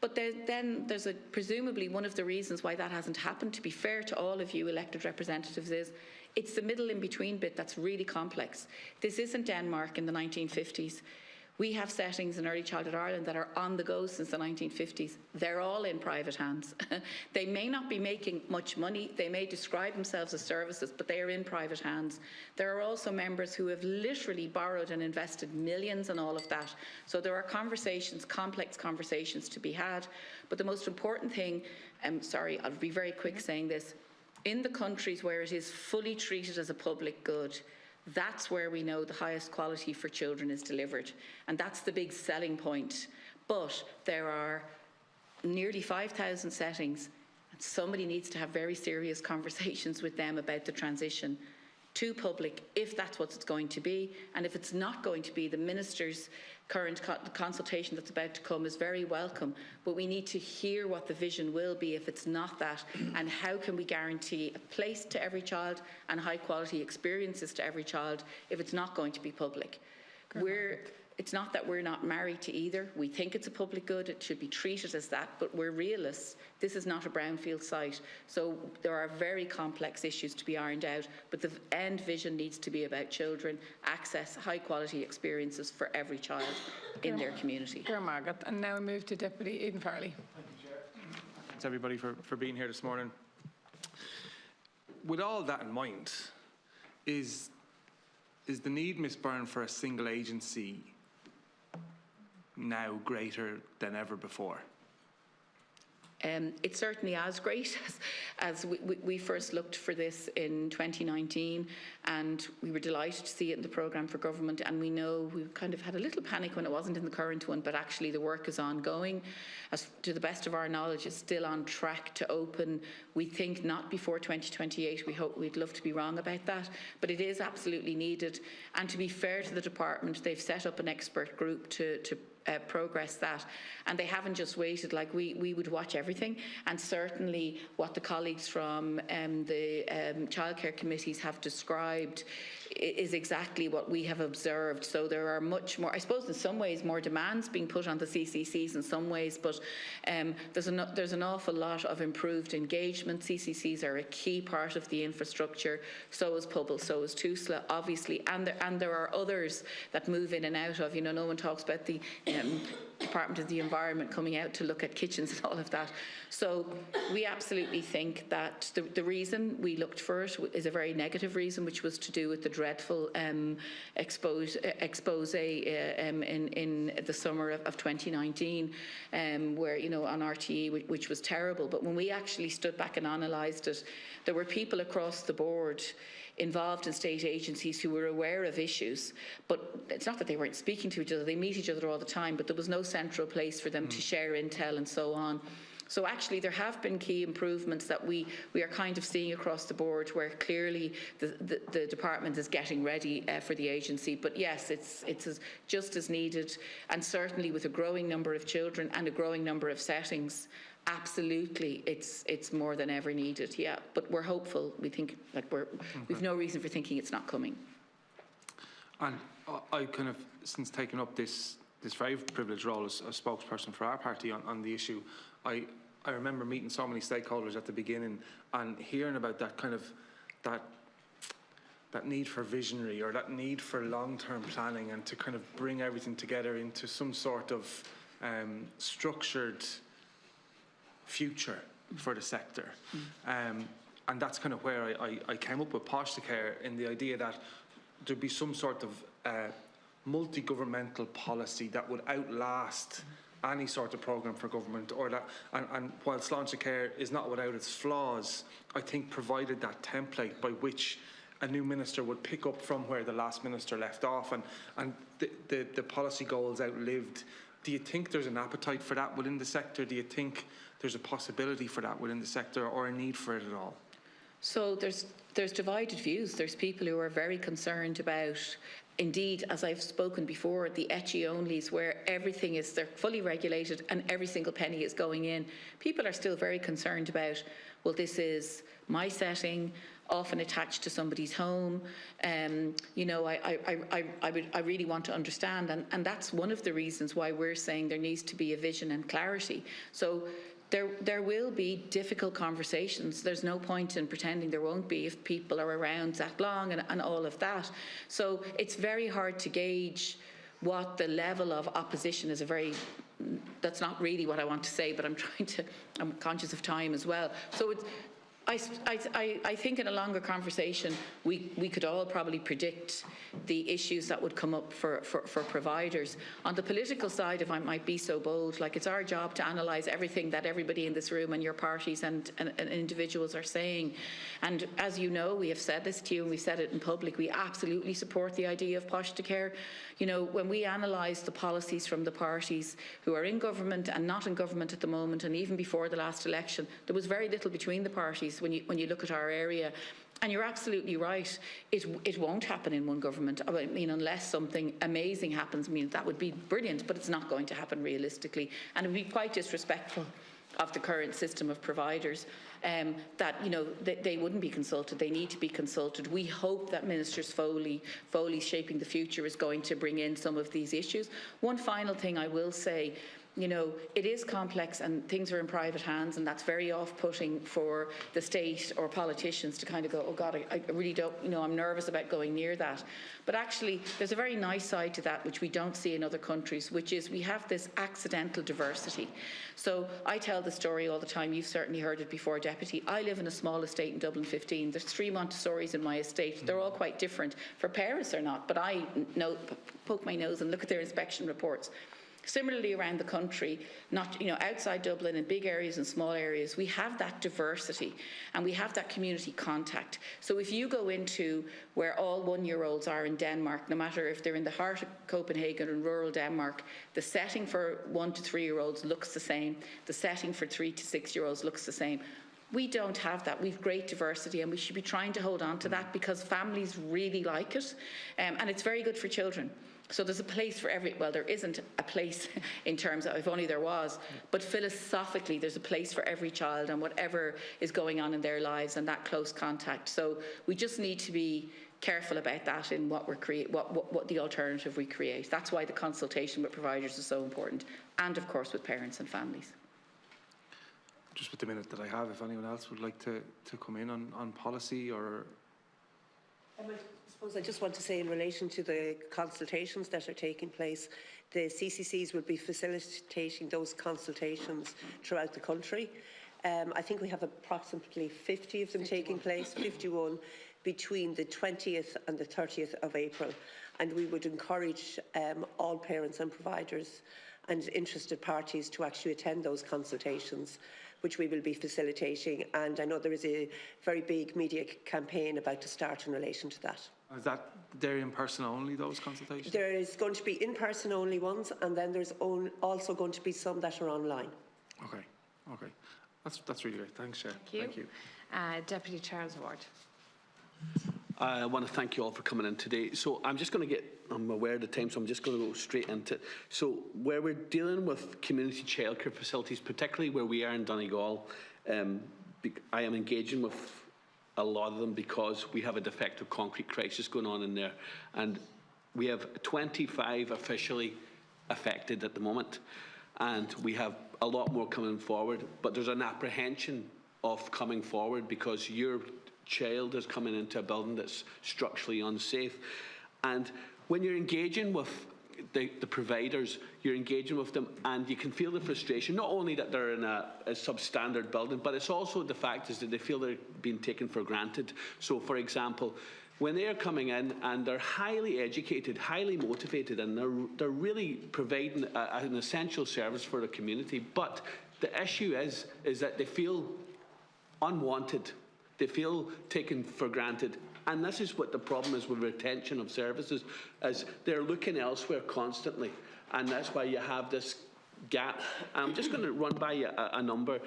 But then there's presumably one of the reasons why that hasn't happened, to be fair to all of you elected representatives, is it's the middle in-between bit that's really complex. This isn't Denmark in the 1950s. We have settings in Early Childhood Ireland that are on the go since the 1950s. They're all in private hands. They may not be making much money. They may describe themselves as services, but they are in private hands. There are also members who have literally borrowed and invested millions in all of that. So there are conversations, complex conversations to be had. But the most important thing, sorry, I'll be very quick saying this, in the countries where it is fully treated as a public good, that's where we know the highest quality for children is delivered. And that's the big selling point. But there are nearly 5,000 settings, and somebody needs to have very serious conversations with them about the transition to public, if that's what it's going to be. And if it's not going to be, the Minister's current consultation that's about to come is very welcome. But we need to hear what the vision will be if it's not that, and how can we guarantee a place to every child and high quality experiences to every child if it's not going to be public. It's not that we're not married to either. We think it's a public good. It should be treated as that, but we're realists. This is not a brownfield site. So there are very complex issues to be ironed out, but the end vision needs to be about children, access, high quality experiences for every child in their community. Margaret. And now we move to Deputy Aidan Farrelly. Thank you, Chair. Thanks everybody for being here this morning. With all that in mind, is the need, Ms. Byrne, for a single agency now greater than ever before? It's certainly as great as we first looked for this in 2019, and we were delighted to see it in the programme for government, and we know we kind of had a little panic when it wasn't in the current one, but actually the work is ongoing. As to the best of our knowledge, it's still on track to open, we think, not before 2028. We'd love to be wrong about that, but it is absolutely needed. And to be fair to the department, they've set up an expert group to progress that, and they haven't just waited. Like we would watch everything, and certainly what the colleagues from the childcare committees have described is exactly what we have observed. So there are much more, I suppose in some ways, more demands being put on the CCCs in some ways, but there's an awful lot of improved engagement. CCCs are a key part of the infrastructure, so is Pobble, so is Tusla, obviously, and there are others that move in and out of, no one talks about the Department of the Environment coming out to look at kitchens and all of that. So we absolutely think that the reason we looked for it is a very negative reason, which was to do with the dreadful expose in the summer of 2019, where, on RTE, which was terrible. But when we actually stood back and analysed it, there were people across the board involved in state agencies who were aware of issues, but it's not that they weren't speaking to each other, they meet each other all the time, but there was no central place for them to share intel and so on. So actually there have been key improvements that we are kind of seeing across the board, where clearly the department is getting ready for the agency. But yes, it's just as needed, and certainly with a growing number of children and a growing number of settings, absolutely, it's more than ever needed. Yeah, but we're hopeful. We think we've no reason for thinking it's not coming. And I kind of, since taking up this very privileged role as a spokesperson for our party on the issue, I remember meeting so many stakeholders at the beginning and hearing about that kind of that need for visionary, or that need for long-term planning, and to kind of bring everything together into some sort of structured future for the sector. And that's kind of where I came up with Childcare, in the idea that there'd be some sort of multi-governmental policy that would outlast any sort of programme for government, or that, and while Childcare is not without its flaws, I think provided that template by which a new minister would pick up from where the last minister left off, and the policy goals outlived. Do you think there's an appetite for that within the sector? Do you think there's a possibility for that within the sector, or a need for it at all? So there's divided views. There's people who are very concerned about, indeed, as I've spoken before, the etchy-onlys, where everything is, they're fully regulated and every single penny is going in. People are still very concerned about, well, this is my setting, often attached to somebody's home. I really want to understand, and that's one of the reasons why we're saying there needs to be a vision and clarity. So there will be difficult conversations. There's no point in pretending there won't be if people are around that long and all of that. So it's very hard to gauge what the level of opposition is. That's not really what I want to say, but I'm conscious of time as well. So I think in a longer conversation, we could all probably predict the issues that would come up for providers. On the political side, if I might be so bold, it's our job to analyse everything that everybody in this room and your parties and individuals are saying. And as you know, we have said this to you and we've said it in public, we absolutely support the idea of Childcare. When we analyse the policies from the parties who are in government and not in government at the moment, and even before the last election, there was very little between the parties when you look at our area. And you're absolutely right, it won't happen in one government. I mean, unless something amazing happens, that would be brilliant, but it's not going to happen realistically. And it would be quite disrespectful of the current system of providers that they wouldn't be consulted. They need to be consulted. We hope that Ministers Foley's Shaping the Future is going to bring in some of these issues. One final thing I will say, it is complex and things are in private hands, and that's very off-putting for the state or politicians to kind of go, oh God, I really don't, I'm nervous about going near that. But actually, there's a very nice side to that, which we don't see in other countries, which is we have this accidental diversity. So I tell the story all the time. You've certainly heard it before, Deputy. I live in a small estate in Dublin 15. There's 3 Montessoris in my estate. They're all quite different. For parents, they're not, but I poke my nose and look at their inspection reports. Similarly, around the country, not outside Dublin, in big areas and small areas, we have that diversity and we have that community contact. So if you go into where all 1-year-olds are in Denmark, no matter if they're in the heart of Copenhagen or in rural Denmark, the setting for 1 to 3-year-olds looks the same. The setting for 3 to 6-year-olds looks the same. We don't have that. We've great diversity, and we should be trying to hold on to that because families really like it, and it's very good for children. So there's a place for well, there isn't a place in terms of, if only there was, but philosophically there's a place for every child and whatever is going on in their lives and that close contact. So we just need to be careful about that in what what the alternative we create. That's why the consultation with providers is so important, and of course with parents and families. Just with the minute that I have, if anyone else would like to come in on policy or... I suppose I just want to say in relation to the consultations that are taking place, the CCCs will be facilitating those consultations throughout the country. I think we have approximately 50 of them 51. Taking place, 51, between the 20th and the 30th of April. And we would encourage all parents and providers and interested parties to actually attend those consultations, which we will be facilitating. And I know there is a very big media campaign about to start in relation to that. Is that they're in person only, those consultations? There is going to be in person only ones, and then there's also going to be some that are online. Okay, okay. That's really great. Thanks, Chair. Thank you. Deputy Charles Ward. I want to thank you all for coming in today. So I'm aware of the time, so I'm just going to go straight into it. So where we're dealing with community childcare facilities, particularly where we are in Donegal, I am engaging with a lot of them because we have a defective concrete crisis going on in there. And we have 25 officially affected at the moment. And we have a lot more coming forward. But there's an apprehension of coming forward because your child is coming into a building that's structurally unsafe. And when you're engaging with the providers, you're engaging with them, and you can feel the frustration, not only that they're in a substandard building, but it's also the fact is that they feel they're being taken for granted. So, for example, when they're coming in and they're highly educated, highly motivated, and they're really providing an essential service for the community, but the issue is that they feel unwanted. They feel taken for granted. And this is what the problem is with retention of services, is they're looking elsewhere constantly. And that's why you have this gap. I'm just going to run by you a number.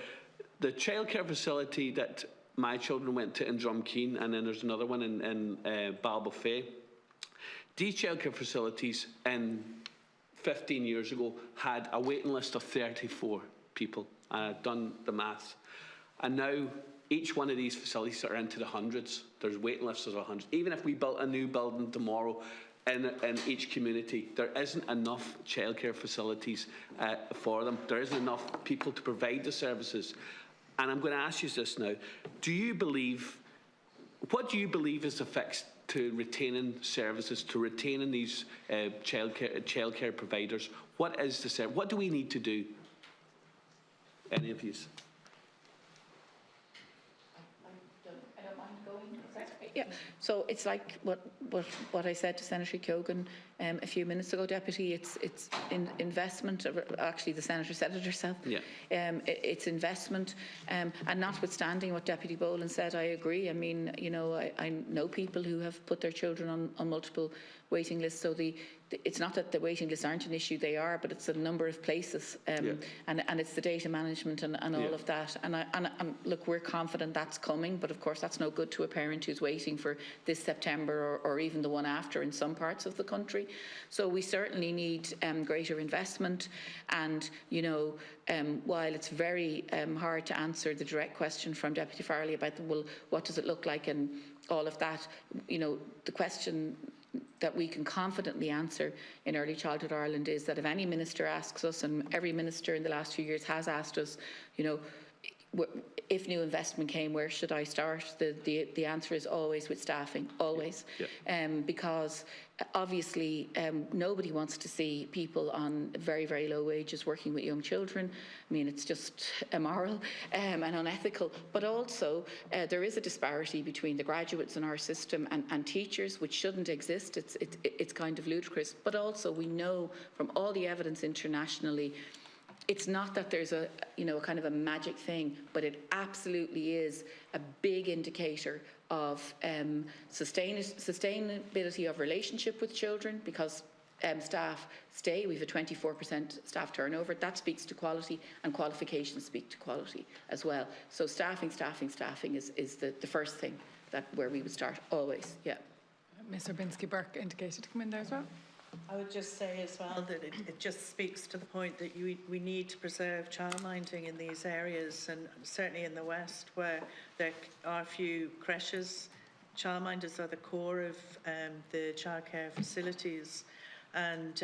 The childcare facility that my children went to in Drumkeen, and then there's another one in Balbafay. These childcare facilities 15 years ago had a waiting list of 34 people. I've done the maths. And now each one of these facilities are into the hundreds. There's waiting lists of 100. Even if we built a new building tomorrow in each community, there isn't enough childcare facilities for them. There isn't enough people to provide the services. And I'm going to ask you this now. What do you believe is the fix to retaining services, to retaining these childcare providers? What is the service? What do we need to do? Any of you? Yeah, so it's like what I said to Senator Keoghan a few minutes ago, Deputy. It's investment. Actually, the Senator said it herself. Yeah. It's investment, and notwithstanding what Deputy Boland said, I agree. I mean, I know people who have put their children on multiple waiting lists. So it's not that the waiting lists aren't an issue; they are, but it's a number of places, and it's the data management and all of that. And look, we're confident that's coming, but of course that's no good to a parent who's waiting for this September or even the one after in some parts of the country. So we certainly need greater investment. And while it's very hard to answer the direct question from Deputy Farrelly about what does it look like and all of that, the question that we can confidently answer in Early Childhood Ireland is that if any minister asks us, and every minister in the last few years has asked us, if new investment came, where should I start? The answer is always with staffing, always. Because obviously nobody wants to see people on very, very low wages working with young children. I mean, it's just immoral and unethical. But also there is a disparity between the graduates in our system and teachers, which shouldn't exist. It's kind of ludicrous. But also we know from all the evidence internationally, it's not that there's a kind of a magic thing, but it absolutely is a big indicator of sustainability of relationship with children, because staff stay. We have a 24% staff turnover. That speaks to quality, and qualifications speak to quality as well. So staffing is the first thing where we would start always. Yeah. Ms. Urbinski-Burke indicated to come in there as well. I would just say as well that it just speaks to the point that we need to preserve childminding in these areas, and certainly in the West where there are few creches. Childminders are the core of the childcare facilities, and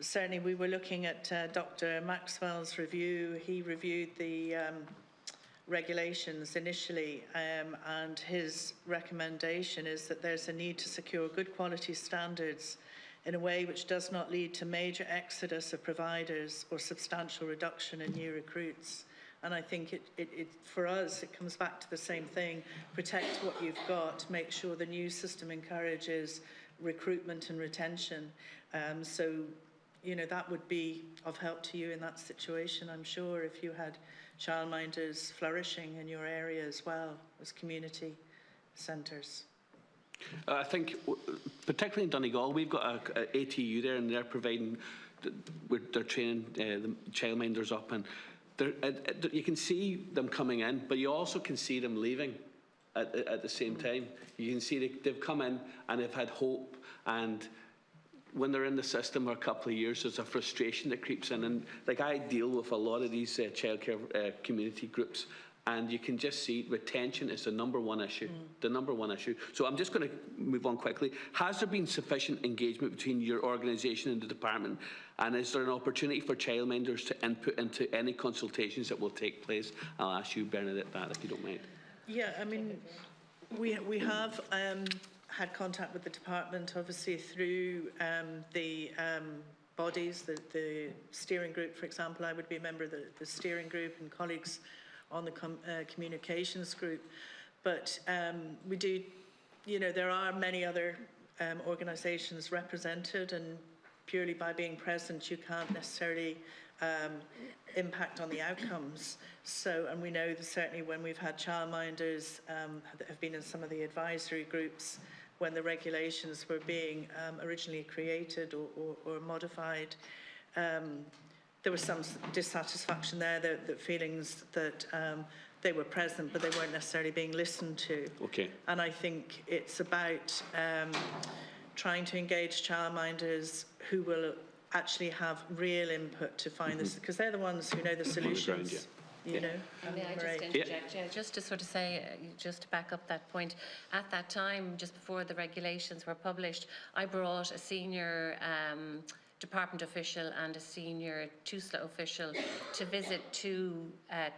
certainly we were looking at Dr. Maxwell's review. He reviewed the regulations initially, and his recommendation is that there's a need to secure good quality standards in a way which does not lead to major exodus of providers or substantial reduction in new recruits. And I think for us, it comes back to the same thing: protect what you've got, make sure the new system encourages recruitment and retention. So, that would be of help to you in that situation, I'm sure, if you had childminders flourishing in your area as well as community centres. I think, particularly in Donegal, we've got a ATU there, and they're providing, they're training the childminders up, and you can see them coming in, but you also can see them leaving at the same time. You can see they've come in and they've had hope, and when they're in the system for a couple of years, there's a frustration that creeps in. And like, I deal with a lot of these childcare community groups, and you can just see retention is the number one issue. The number one issue. So I'm just going to move on quickly. Has there been sufficient engagement between your organisation and the department? And is there an opportunity for childminders to input into any consultations that will take place? I'll ask you, Bernadette, that if you don't mind. Yeah, I mean, we have had contact with the department, obviously through the bodies, the steering group, for example. I would be a member of the steering group, and colleagues on the communications group. But we do, there are many other organisations represented, and purely by being present, you can't necessarily impact on the outcomes. So, and we know that certainly when we've had childminders that have been in some of the advisory groups, when the regulations were being originally created or modified, there was some dissatisfaction there, the feelings that they were present, but they weren't necessarily being listened to. Okay. And I think it's about trying to engage childminders who will actually have real input to find this, because they're the ones who know the solutions. May I just interject? Yeah, just to sort of say, just to back up that point, at that time, just before the regulations were published, I brought a senior department official and a senior TUSLA official to visit two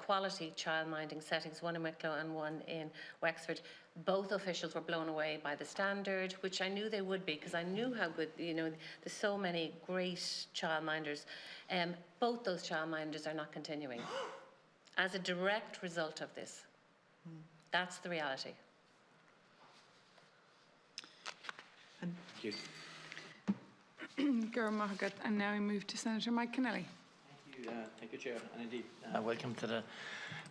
quality childminding settings, one in Wicklow and one in Wexford. Both officials were blown away by the standard, which I knew they would be, because I knew how good, there's so many great childminders. Both those childminders are not continuing as a direct result of this. That's the reality. Thank you. Gura Mahagat, and now we move to Senator Mike Kennelly. Thank you, Chair, and indeed welcome to the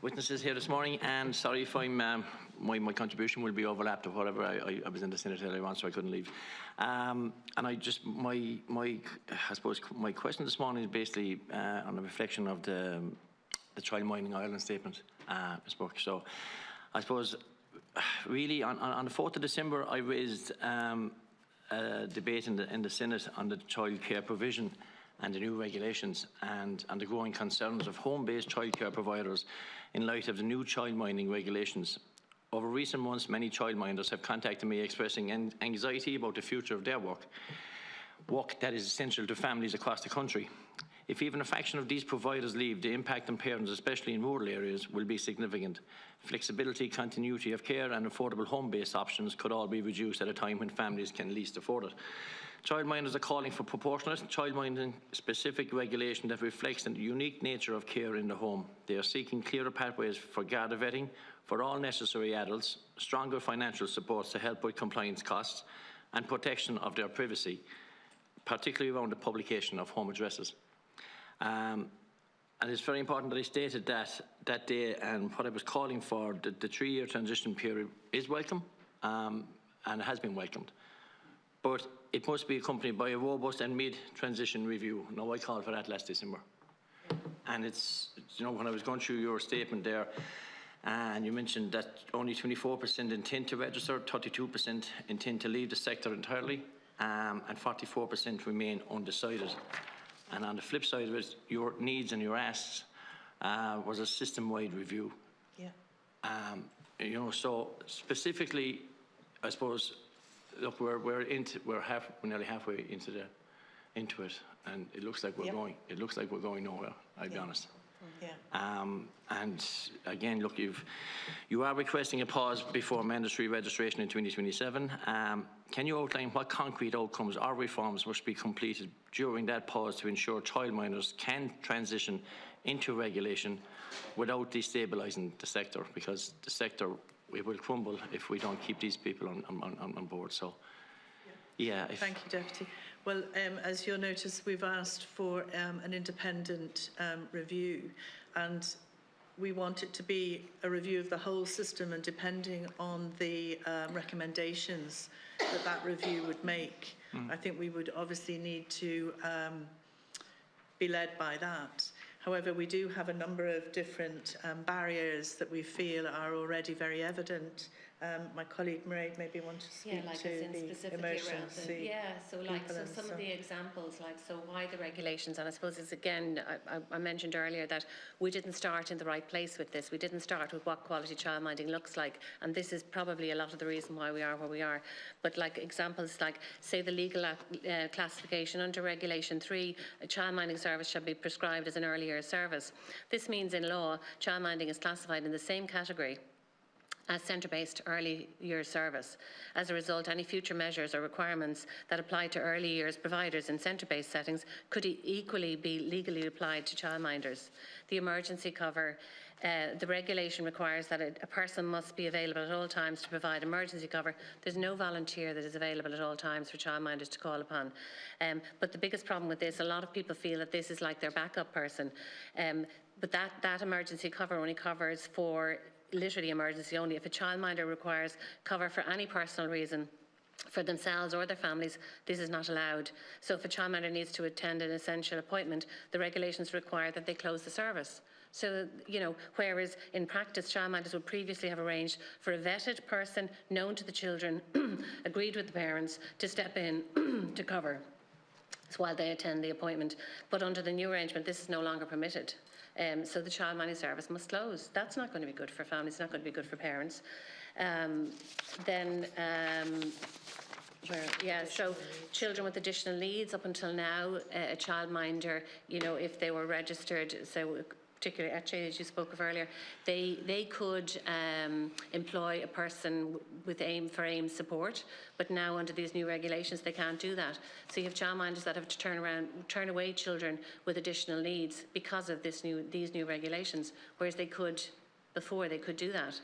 witnesses here this morning. And sorry if I'm my contribution will be overlapped or whatever. I was in the Senate earlier on, so I couldn't leave. And I just I suppose my question this morning is basically on a reflection of the Childminding Ireland statement, Ms. Burke. So I suppose really on the 4th of December I raised a debate in the Senate on the childcare provision and the new regulations and the growing concerns of home-based childcare providers in light of the new childminding regulations. Over recent months, many childminders have contacted me expressing anxiety about the future of their work that is essential to families across the country. If even a fraction of these providers leave, the impact on parents, especially in rural areas, will be significant. Flexibility, continuity of care and affordable home-based options could all be reduced at a time when families can least afford it. Childminders are calling for proportionate, childminding-specific regulation that reflects the unique nature of care in the home. They are seeking clearer pathways for GARDA vetting for all necessary adults, stronger financial supports to help with compliance costs, and protection of their privacy, particularly around the publication of home addresses. And it's very important that I stated that day, and what I was calling for, the 3-year transition period is welcome, and it has been welcomed. But it must be accompanied by a robust and mid-transition review. Now, I called for that last December. And it's, you know, when I was going through your statement there, and you mentioned that only 24% intend to register, 32% intend to leave the sector entirely, and 44% remain undecided. And on the flip side of it, your needs and your asks was a system-wide review. Yeah. You know, so specifically, I suppose, look, we're nearly halfway into it, and it looks like we're going. It looks like we're going nowhere. I'll be honest. Yeah. And again, look, you are requesting a pause before mandatory registration in 2027. Can you outline what concrete outcomes or reforms must be completed during that pause to ensure childminders can transition into regulation without destabilising the sector? Because the sector, it will crumble if we don't keep these people on board. So, yeah. Thank you, Deputy. Well, as you'll notice, we've asked for an independent review, and we want it to be a review of the whole system, and depending on the recommendations that review would make, I think we would obviously need to be led by that. However, we do have a number of different barriers that we feel are already very evident. My colleague Mairead maybe want to speak to the emergency. So some of the examples, so why the regulations, and I suppose it's again, I mentioned earlier that we didn't start in the right place with this. We didn't start with what quality childminding looks like, and this is probably a lot of the reason why we are where we are. But examples say the legal classification under Regulation 3, a childminding service shall be prescribed as an early years service. This means in law, childminding is classified in the same category as centre-based early years service. As a result, any future measures or requirements that apply to early years providers in centre-based settings could equally be legally applied to childminders. The emergency cover, the regulation requires that a person must be available at all times to provide emergency cover. There's no volunteer that is available at all times for childminders to call upon. But the biggest problem with this, a lot of people feel that this is like their backup person. But that emergency cover only covers for literally emergency only. If a childminder requires cover for any personal reason, for themselves or their families, this is not allowed. So if a childminder needs to attend an essential appointment, the regulations require that they close the service. So, whereas in practice, childminders would previously have arranged for a vetted person known to the children, agreed with the parents, to step in to cover while they attend the appointment. But under the new arrangement, this is no longer permitted. So the childminding service must close. That's not going to be good for families, it's not going to be good for parents. So children with additional needs, up until now, a childminder, if they were registered, so particularly Etche, as you spoke of earlier, they could employ a person with AIM support, but now under these new regulations they can't do that. So you have childminders that have to turn away children with additional needs because of these new regulations, whereas before they could do that.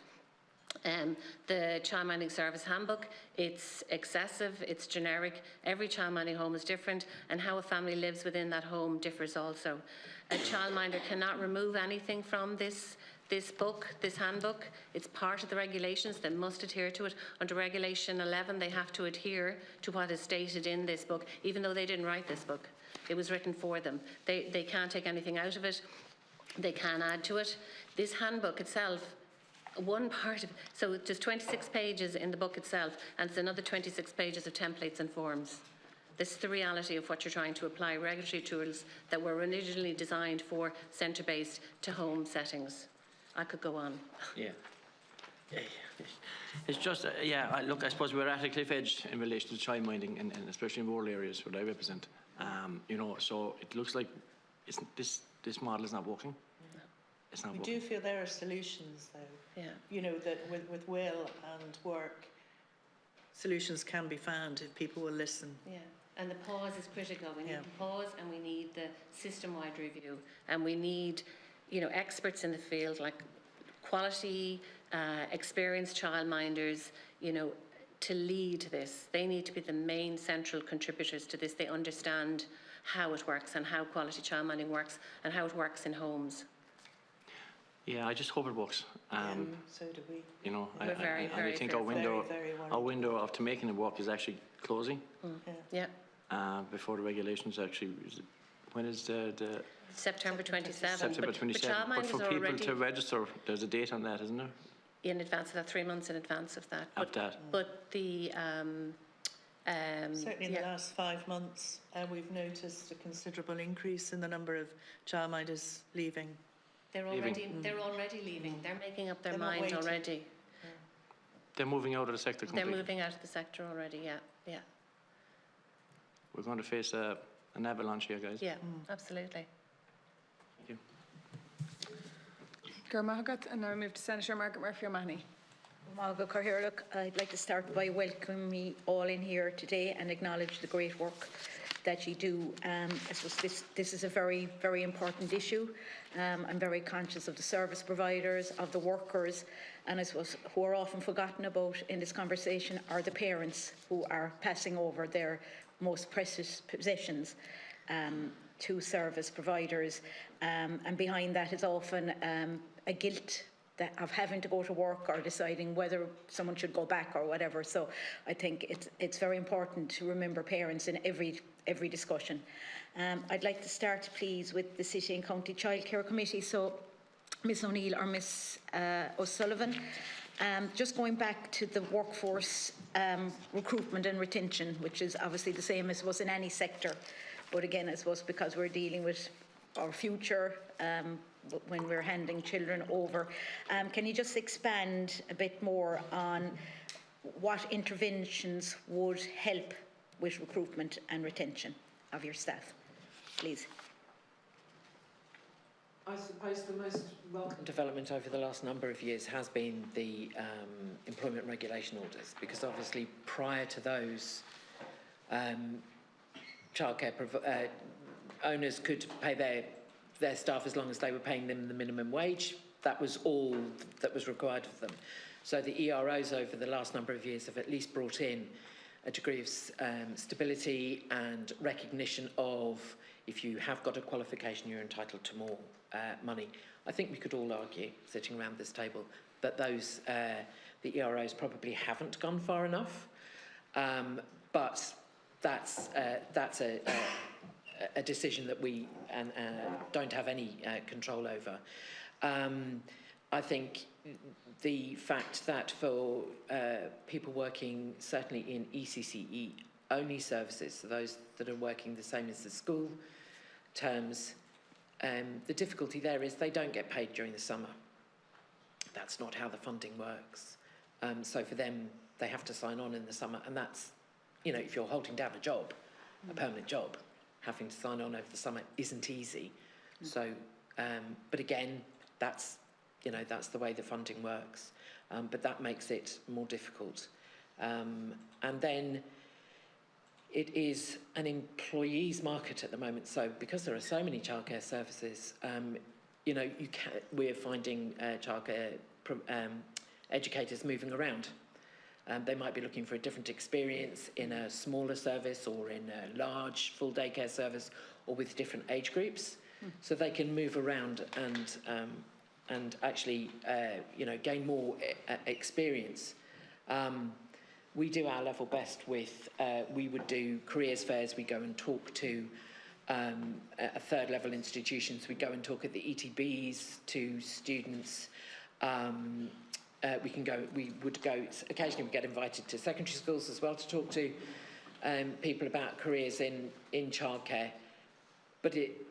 The childminding service handbook, it's excessive, it's generic. Every childminding home is different, and how a family lives within that home differs also. A childminder cannot remove anything from this handbook. It's part of the regulations. They must adhere to it. Under Regulation 11, they have to adhere to what is stated in this book, even though they didn't write this book. It was written for them. They can't take anything out of it. They can add to it. This handbook itself, one part of it, so there's 26 pages in the book itself, and there's another 26 pages of templates and forms. This is the reality of what you're trying to apply, regulatory tools that were originally designed for centre-based to home settings. I could go on. Yeah. It's just, look, I suppose we're at a cliff edge in relation to childminding, and especially in rural areas where I represent. So it looks like this model is not working. It's not We working. do feel there are solutions, though. Yeah. You know, that with will and work, solutions can be found if people will listen. Yeah, and the pause is critical. We need Yeah. the pause, and we need the system-wide review, and we need, experts in the field like quality, experienced childminders, to lead this. They need to be the main central contributors to this. They understand how it works and how quality childminding works and how it works in homes. Yeah, I just hope it works. So do we. We're very, very I think fearful. our window of to making it work is actually closing. Yeah. Before the regulations actually, when is the September 27th. September 27th? But for people already to register, there's a date on that, isn't there? in advance of that, 3 months in advance of that. But the Certainly in the last 5 months, we've noticed a considerable increase in the number of childminders leaving. They're already leaving. They're making up their They're not mind waiting. already. They're moving out of the sector completely. They're moving out of the sector already, yeah. We're going to face an avalanche here, guys. Yeah, absolutely. Thank you. Gormahagat, and now we move to Senator Margaret Murphy O'Mahony. Margaret Carhirlock, I'd like to start by welcoming you all in here today and acknowledge the great work that you do. I suppose this is a very, very important issue. I'm very conscious of the service providers, of the workers, and I suppose who are often forgotten about in this conversation are the parents who are passing over their most precious possessions to service providers. And behind that is often a guilt of having to go to work or deciding whether someone should go back or whatever. So I think it's very important to remember parents in every discussion. I'd like to start, please, with the City and County Childcare Committee. So Ms O'Neill or Ms O'Sullivan, just going back to the workforce recruitment and retention, which is obviously the same as was in any sector. But again, I suppose because we're dealing with our future when we're handing children over. Can you just expand a bit more on what interventions would help with recruitment and retention of your staff, please? I suppose the most welcome development over the last number of years has been the employment regulation orders, because obviously prior to those, childcare owners could pay their staff as long as they were paying them the minimum wage. That was all that was required of them. So the EROs over the last number of years have at least brought in a degree of stability and recognition of, if you have got a qualification, you're entitled to more money. I think we could all argue, sitting around this table, that the EROs probably haven't gone far enough, but that's a decision that we don't have any control over. I think the fact that for people working certainly in ECCE only services, so those that are working the same as the school terms, the difficulty there is they don't get paid during the summer. That's not how the funding works. So for them, they have to sign on in the summer, and that's, if you're holding down a job, a permanent job, having to sign on over the summer isn't easy. So, but again, that's the way the funding works. But that makes it more difficult. And then it is an employees market at the moment. So because there are so many childcare services, we're finding childcare educators moving around. They might be looking for a different experience in a smaller service or in a large full daycare service or with different age groups. So they can move around and actually, gain more experience. We do our level best with, we would do careers fairs, we go and talk to third level institutions, we go and talk at the ETBs to students. We would go, occasionally we get invited to secondary schools as well to talk to people about careers in childcare. But it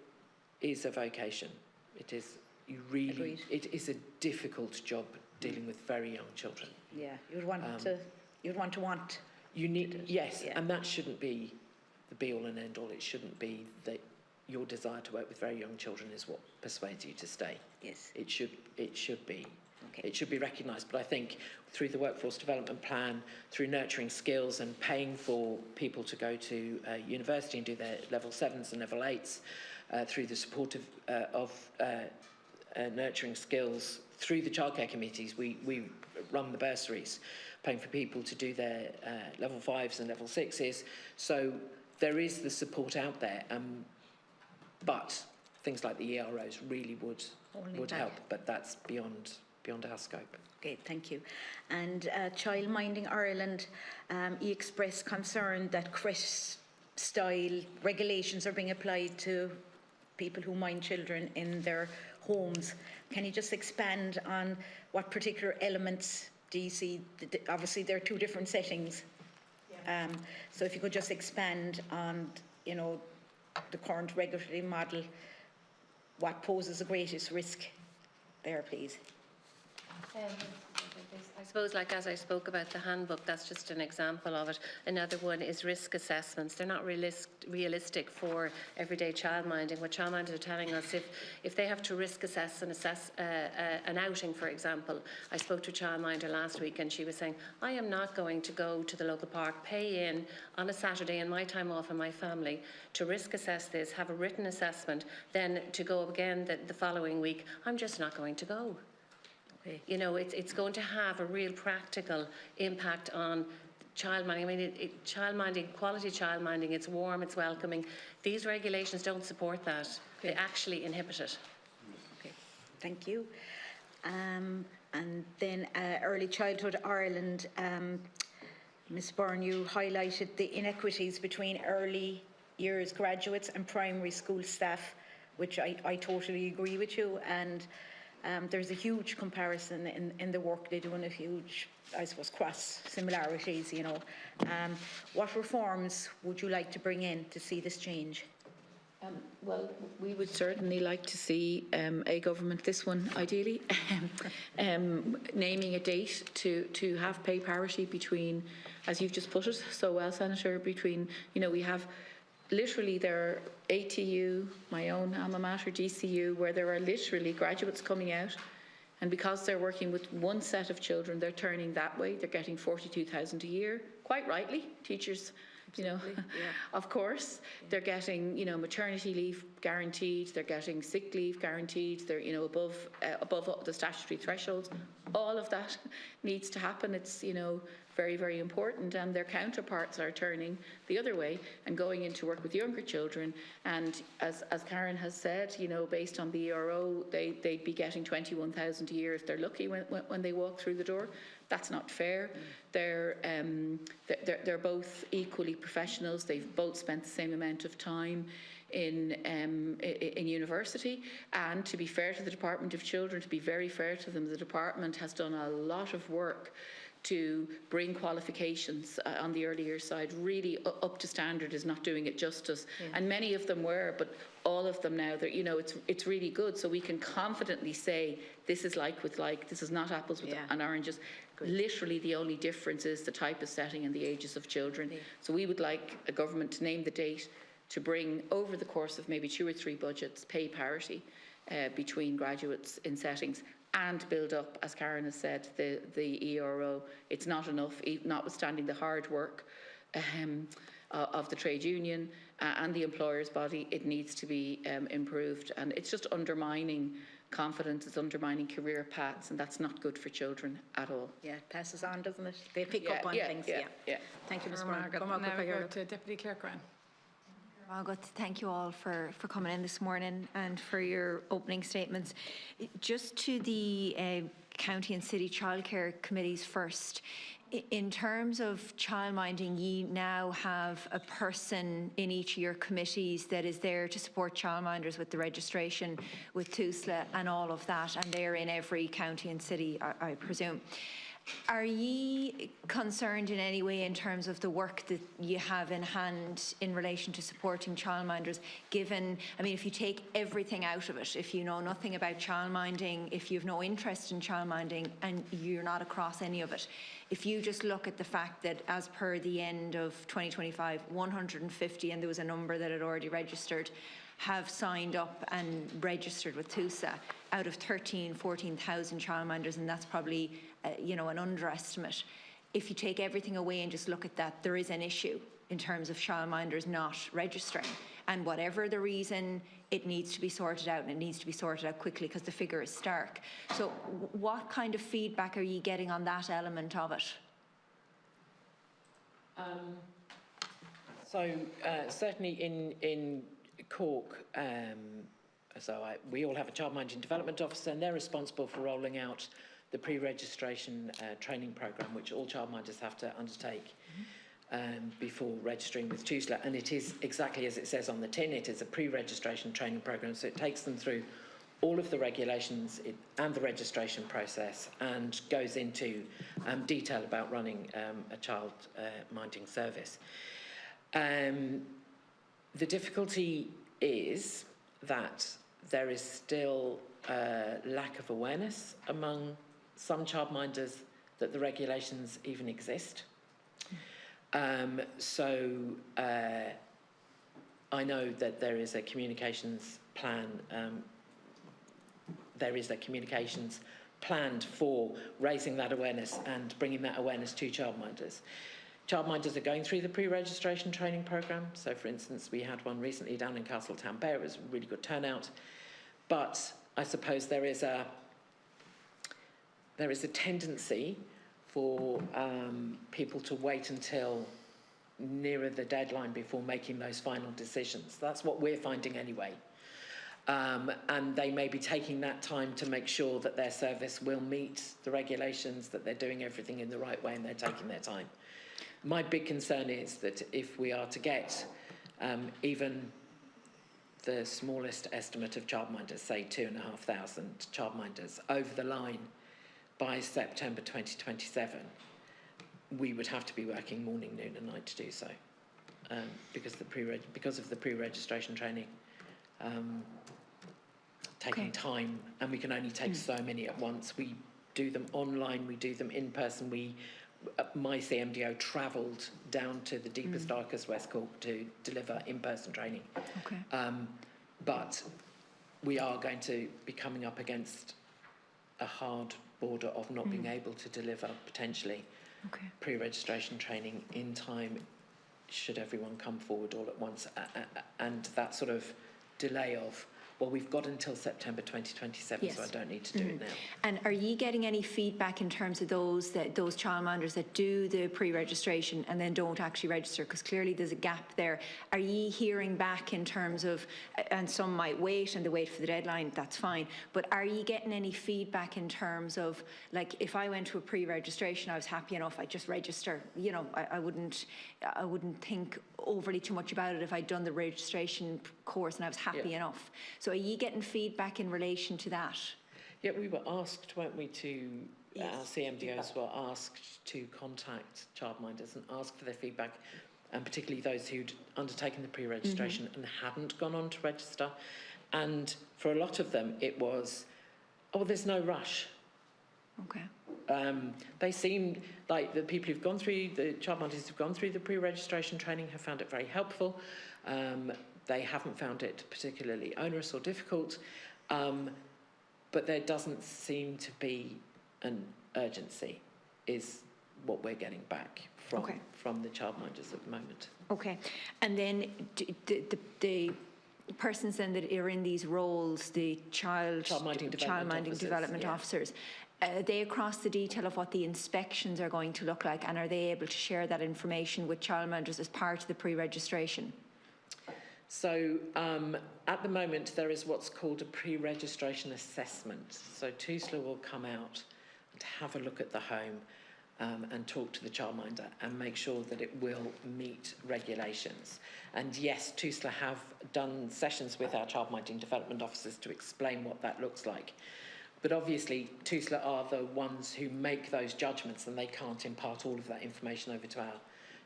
is a vocation. It is, it is a difficult job dealing with very young children. Yeah, you'd want to want. You need, yes, yeah. And that shouldn't be the be all and end all. It shouldn't be that, your desire to work with very young children is what persuades you to stay. Yes. It should be. Okay. It should be recognised, but I think through the workforce development plan, through nurturing skills and paying for people to go to university and do their level 7s and level 8s, through the support of nurturing skills, through the childcare committees, we run the bursaries, paying for people to do their level 5s and level 6s. So there is the support out there, but things like the EROs really would help, but that's beyond our scope. Okay, thank you. And Childminding Ireland, you expressed concern that creche-style regulations are being applied to people who mind children in their homes. Can you just expand on what particular elements do you see? Obviously, there are two different settings. Yeah. So if you could just expand on, the current regulatory model, what poses the greatest risk there, please? I suppose, like as I spoke about the handbook, that's just an example of it. Another one is risk assessments. They're not realistic for everyday childminding. What childminders are telling us, if they have to risk assess an outing, for example. I spoke to a childminder last week and she was saying, I am not going to go to the local park, pay in on a Saturday in my time off and my family to risk assess this, have a written assessment, then to go again the following week. I'm just not going to go. Okay. It's going to have a real practical impact on childminding. I mean, childminding, quality childminding, it's warm, it's welcoming. These regulations don't support that. Okay. They actually inhibit it. Okay, thank you. And then Early Childhood Ireland, Ms. Byrne, you highlighted the inequities between early years graduates and primary school staff, which I totally agree with you. And there's a huge comparison in the work they do and a huge, I suppose, cross similarities, What reforms would you like to bring in to see this change? Well, we would certainly like to see a government, this one ideally, naming a date to have pay parity between, as you've just put it so well, Senator, between, we have literally there are ATU, my own alma mater, GCU, where there are literally graduates coming out, and because they're working with one set of children, they're turning that way. They're getting 42,000 a year, quite rightly. Teachers, yeah. Of course, they're getting, maternity leave guaranteed. They're getting sick leave guaranteed. They're, above the statutory thresholds. All of that needs to happen. It's, very, very important, and their counterparts are turning the other way and going into work with younger children. And as Karen has said, based on the ERO, they'd be getting 21,000 a year if they're lucky when they walk through the door. That's not fair. They're both equally professionals. They've both spent the same amount of time in university. And to be fair to the Department of Children, to be very fair to them, the department has done a lot of work to bring qualifications on the early years side really up to standard, is not doing it justice. Yeah. And many of them were, but all of them now, it's really good. So we can confidently say this is like with like, this is not apples and oranges. Good. Literally the only difference is the type of setting and the ages of children. Yeah. So we would like a government to name the date to bring over the course of maybe 2 or 3 budgets pay parity between graduates in settings, and build up, as Karen has said, the ERO. It's not enough, notwithstanding the hard work of the trade union and the employers' body. It needs to be improved, and it's just undermining confidence, it's undermining career paths, and that's not good for children at all. Yeah, it passes on, doesn't it? They pick up on things. Yeah. Thank you, Ms. Margaret. Now we go to Deputy Clerk Ryan. Margaret, thank you all for coming in this morning and for your opening statements. Just to the county and city childcare committees first. In terms of childminding, you now have a person in each of your committees that is there to support childminders with the registration, with TUSLA and all of that, and they're in every county and city, I presume. Are you concerned in any way in terms of the work that you have in hand in relation to supporting childminders, given, if you take everything out of it, if you know nothing about childminding, if you have no interest in childminding and you're not across any of it, if you just look at the fact that as per the end of 2025, 150, and there was a number that had already registered, have signed up and registered with TUSA out of 14,000 childminders, and that's probably, you know, an underestimate. If you take everything away and just look at that, there is an issue in terms of childminders not registering. And whatever the reason, it needs to be sorted out, and it needs to be sorted out quickly because the figure is stark. So what kind of feedback are you getting on that element of it? Certainly in Cork, we all have a childminding development officer, and they're responsible for rolling out the pre-registration training programme, which all childminders have to undertake before registering with TUSLA. And it is exactly as it says on the tin, it is a pre-registration training programme, so it takes them through all of the regulations and the registration process, and goes into detail about running a child minding service. The difficulty is that there is still a lack of awareness among some childminders that the regulations even exist. I know that there is a communications plan. There is a communications planned for raising that awareness and bringing that awareness to childminders. Childminders are going through the pre-registration training programme. So, for instance, we had one recently down in Castletown Bay. It was a really good turnout. But I suppose there is a tendency for people to wait until nearer the deadline before making those final decisions. That's what we're finding anyway. And they may be taking that time to make sure that their service will meet the regulations, that they're doing everything in the right way, and they're taking their time. My big concern is that if we are to get even the smallest estimate of childminders, say 2,500 childminders, over the line by September 2027, we would have to be working morning, noon and night to do so, because of the pre-registration training taking time, and we can only take so many at once. We do them online, we do them in person. My CMDO travelled down to the deepest, darkest West Cork to deliver in-person training. Okay. But we are going to be coming up against a hard border of not being able to deliver potentially pre-registration training in time should everyone come forward all at once, and that sort of delay of, well, we've got until September 2027, so I don't need to do it now. And are you getting any feedback in terms of those childminders that do the pre-registration and then don't actually register? Because clearly there's a gap there. Are you hearing back in terms of, and some might wait and they wait for the deadline, that's fine, but are you getting any feedback in terms of, like, if I went to a pre-registration, I was happy enough, I'd just register, you know, I wouldn't think overly too much about it if I'd done the registration course and I was happy enough. So are you getting feedback in relation to that? Yeah, we were asked, weren't we, our CMDOs were asked to contact childminders and ask for their feedback, and particularly those who'd undertaken the pre-registration and hadn't gone on to register. And for a lot of them, it was, oh, there's no rush. Okay. They seem like the people who've gone through, the childminders who've gone through the pre-registration training have found it very helpful. They haven't found it particularly onerous or difficult, but there doesn't seem to be an urgency, is what we're getting back from the childminders at the moment. Okay, and then the persons then that are in these roles, the childminding development officers, are they across the detail of what the inspections are going to look like, and are they able to share that information with childminders as part of the pre-registration? So at the moment there is what's called a pre-registration assessment. So TUSLA will come out and have a look at the home and talk to the childminder and make sure that it will meet regulations. And yes, TUSLA have done sessions with our childminding development officers to explain what that looks like. But obviously, TUSLA are the ones who make those judgments, and they can't impart all of that information over to our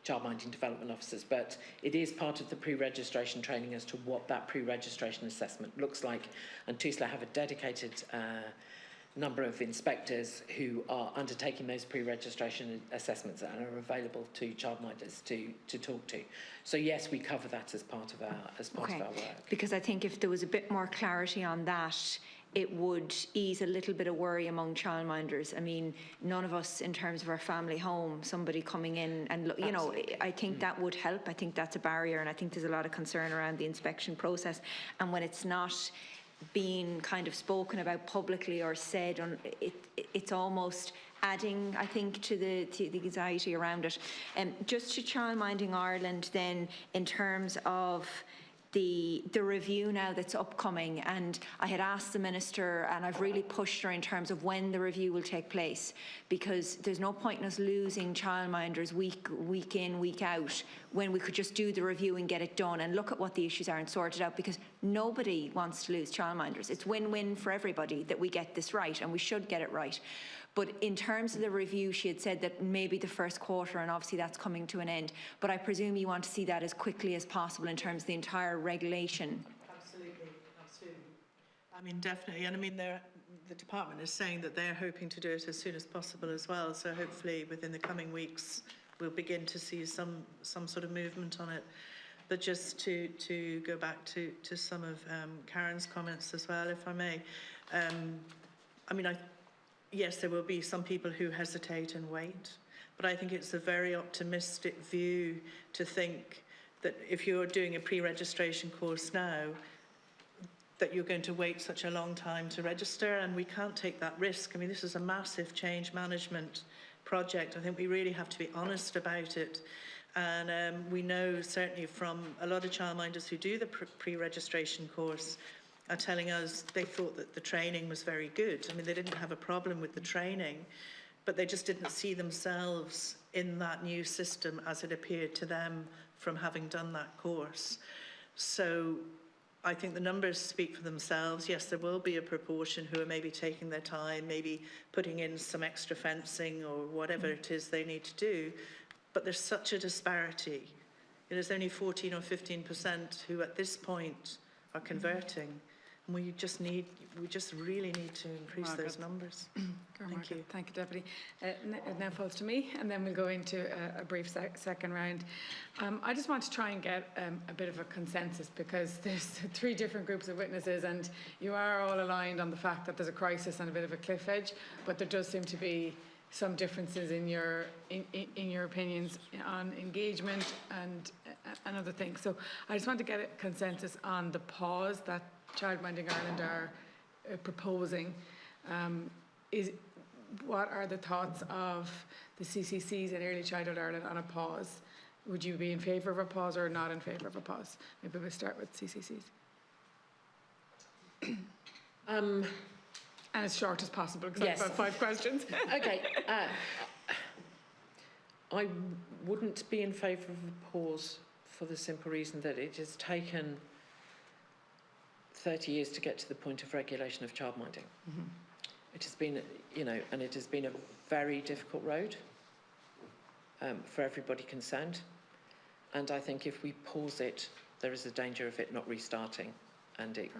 childminding development officers. But it is part of the pre-registration training as to what that pre-registration assessment looks like. And TUSLA have a dedicated number of inspectors who are undertaking those pre-registration assessments and are available to childminders to talk to. So yes, we cover that as part of our work. Because I think if there was a bit more clarity on that, it would ease a little bit of worry among childminders. I mean, none of us, in terms of our family home, somebody coming in and, you know, I think that would help. I think that's a barrier, and I think there's a lot of concern around the inspection process. And when it's not being kind of spoken about publicly or said, it's almost adding, I think, to the anxiety around it. Just to Childminding Ireland then, in terms of the review now that's upcoming, and I had asked the Minister, and I've really pushed her in terms of when the review will take place, because there's no point in us losing childminders week in, week out, when we could just do the review and get it done and look at what the issues are and sort it out, because nobody wants to lose childminders. It's win-win for everybody that we get this right, and we should get it right. But in terms of the review, she had said that maybe the first quarter, and obviously that's coming to an end. But I presume you want to see that as quickly as possible in terms of the entire regulation. Absolutely, absolutely. I mean, definitely. And I mean, the department is saying that they're hoping to do it as soon as possible as well. So hopefully within the coming weeks, we'll begin to see some sort of movement on it. But just to go back to some of Karen's comments as well, if I may. I mean, yes, there will be some people who hesitate and wait, but I think it's a very optimistic view to think that if you're doing a pre-registration course now, that you're going to wait such a long time to register, and we can't take that risk. I mean, this is a massive change management project. I think we really have to be honest about it. And we know certainly from a lot of childminders who do the pre-registration course are telling us they thought that the training was very good. I mean, they didn't have a problem with the training, but they just didn't see themselves in that new system as it appeared to them from having done that course. So I think the numbers speak for themselves. Yes, there will be a proportion who are maybe taking their time, maybe putting in some extra fencing or whatever it is they need to do, but there's such a disparity. There's only 14 or 15% who at this point are converting. And we just really need to increase those numbers. Thank you. Thank you, Deputy. It now falls to me, and then we'll go into a brief second round. I just want to try and get a bit of a consensus, because there's 3 different groups of witnesses, and you are all aligned on the fact that there's a crisis and a bit of a cliff edge, but there does seem to be some differences in your opinions on engagement and other things. So I just want to get a consensus on the pause that Childminding Ireland are proposing. What are the thoughts of the CCCs and Early Childhood Ireland on a pause? Would you be in favour of a pause or not in favour of a pause? Maybe we'll start with CCCs. And as short as possible, because I've about 5 questions. Okay. I wouldn't be in favour of a pause for the simple reason that it has taken 30 years to get to the point of regulation of childminding. Mm-hmm. It has been, and it has been a very difficult road for everybody concerned. And I think if we pause it, there is a danger of it not restarting, and it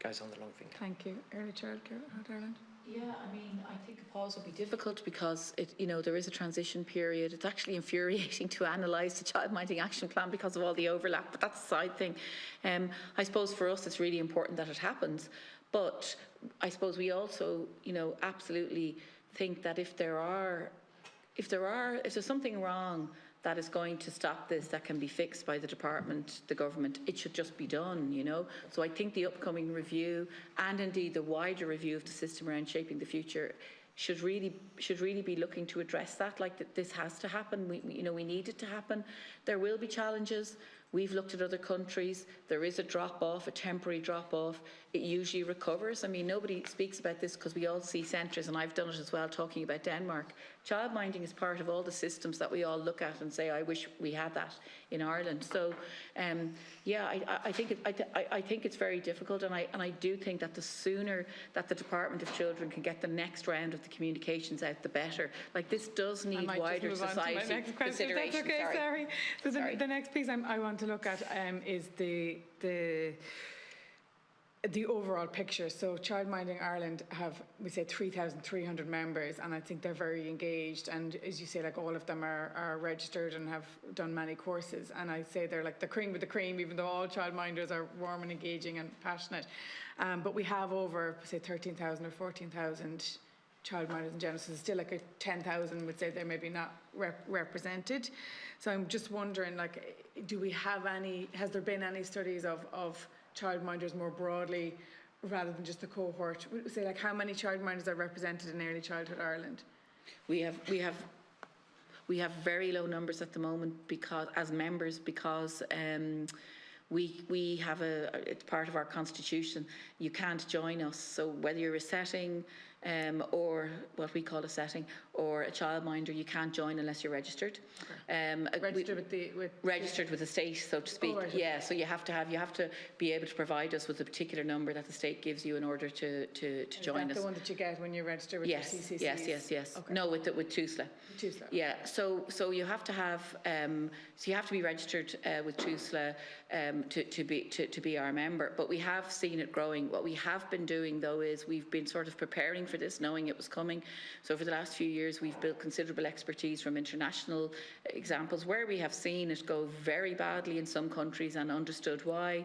goes on the long finger. Thank you. Early Childcare Ireland. Yeah, I mean, I think a pause will be difficult because there is a transition period. It's actually infuriating to analyse the Childminding Action Plan because of all the overlap, but that's a side thing. I suppose for us it's really important that it happens, but I suppose we also, absolutely think that if there's something wrong that is going to stop this, that can be fixed by the department, the government, it should just be done, So I think the upcoming review, and indeed the wider review of the system around shaping the future, should really be looking to address that. Like, this has to happen. We need it to happen. There will be challenges. We've looked at other countries. There is a drop-off, a temporary drop-off. It usually recovers. I mean, nobody speaks about this because we all see centres, and I've done it as well, talking about Denmark. Childminding is part of all the systems that we all look at and say, I wish we had that in Ireland. So, I think it's very difficult, and I do think that the sooner that the Department of Children can get the next round of the communications out, the better. Like, this does need wider society consideration. That's okay, sorry. The next piece I want to look at is the the overall picture. So Childminding Ireland have, we say, 3,300 members, and I think they're very engaged. And as you say, like all of them are registered and have done many courses. And I say they're like the cream of the cream, even though all childminders are warm and engaging and passionate. But we have over, say, 13,000 or 14,000 childminders in general. So there's still like a 10,000 would say they're maybe not represented. So I'm just wondering, like, do we have any, has there been any studies of childminders more broadly rather than just the cohort? Say, like, how many childminders are represented in Early Childhood Ireland? We have very low numbers at the moment because as members, because we have it's part of our constitution. You can't join us. So whether you're a setting or what we call a setting or a childminder, you can't join unless you're registered. Registered with the state, so to speak. Right. Yeah. So you have to be able to provide us with a particular number that the state gives you in order to join us. Is that the one that you get when you register with the CCCs? Yes. Okay. No, with TUSLA. TUSLA. Yeah. So you have to have so you have to be registered with TUSLA to be our member. But we have seen it growing. What we have been doing though is we've been sort of preparing for this, knowing it was coming. So for the last few years, we've built considerable expertise from international examples where we have seen it go very badly in some countries and understood why.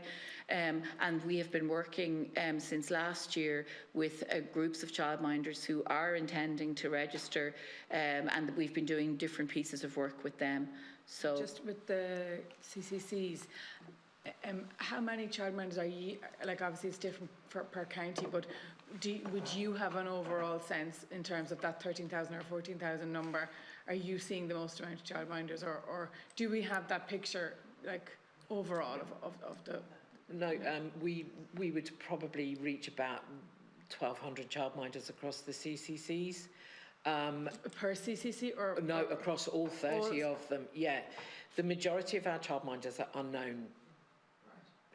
And we have been working since last year with groups of childminders who are intending to register, and we've been doing different pieces of work with them. So just with the CCCs, how many childminders are you, like obviously it's different per county, but would you have an overall sense in terms of that 13,000 or 14,000 number? Are you seeing the most amount of childminders, or do we have that picture like overall of the? No, we would probably reach about 1,200 childminders across the CCCs. Per CCC or? No, across all 30 of them, yeah. The majority of our childminders are unknown.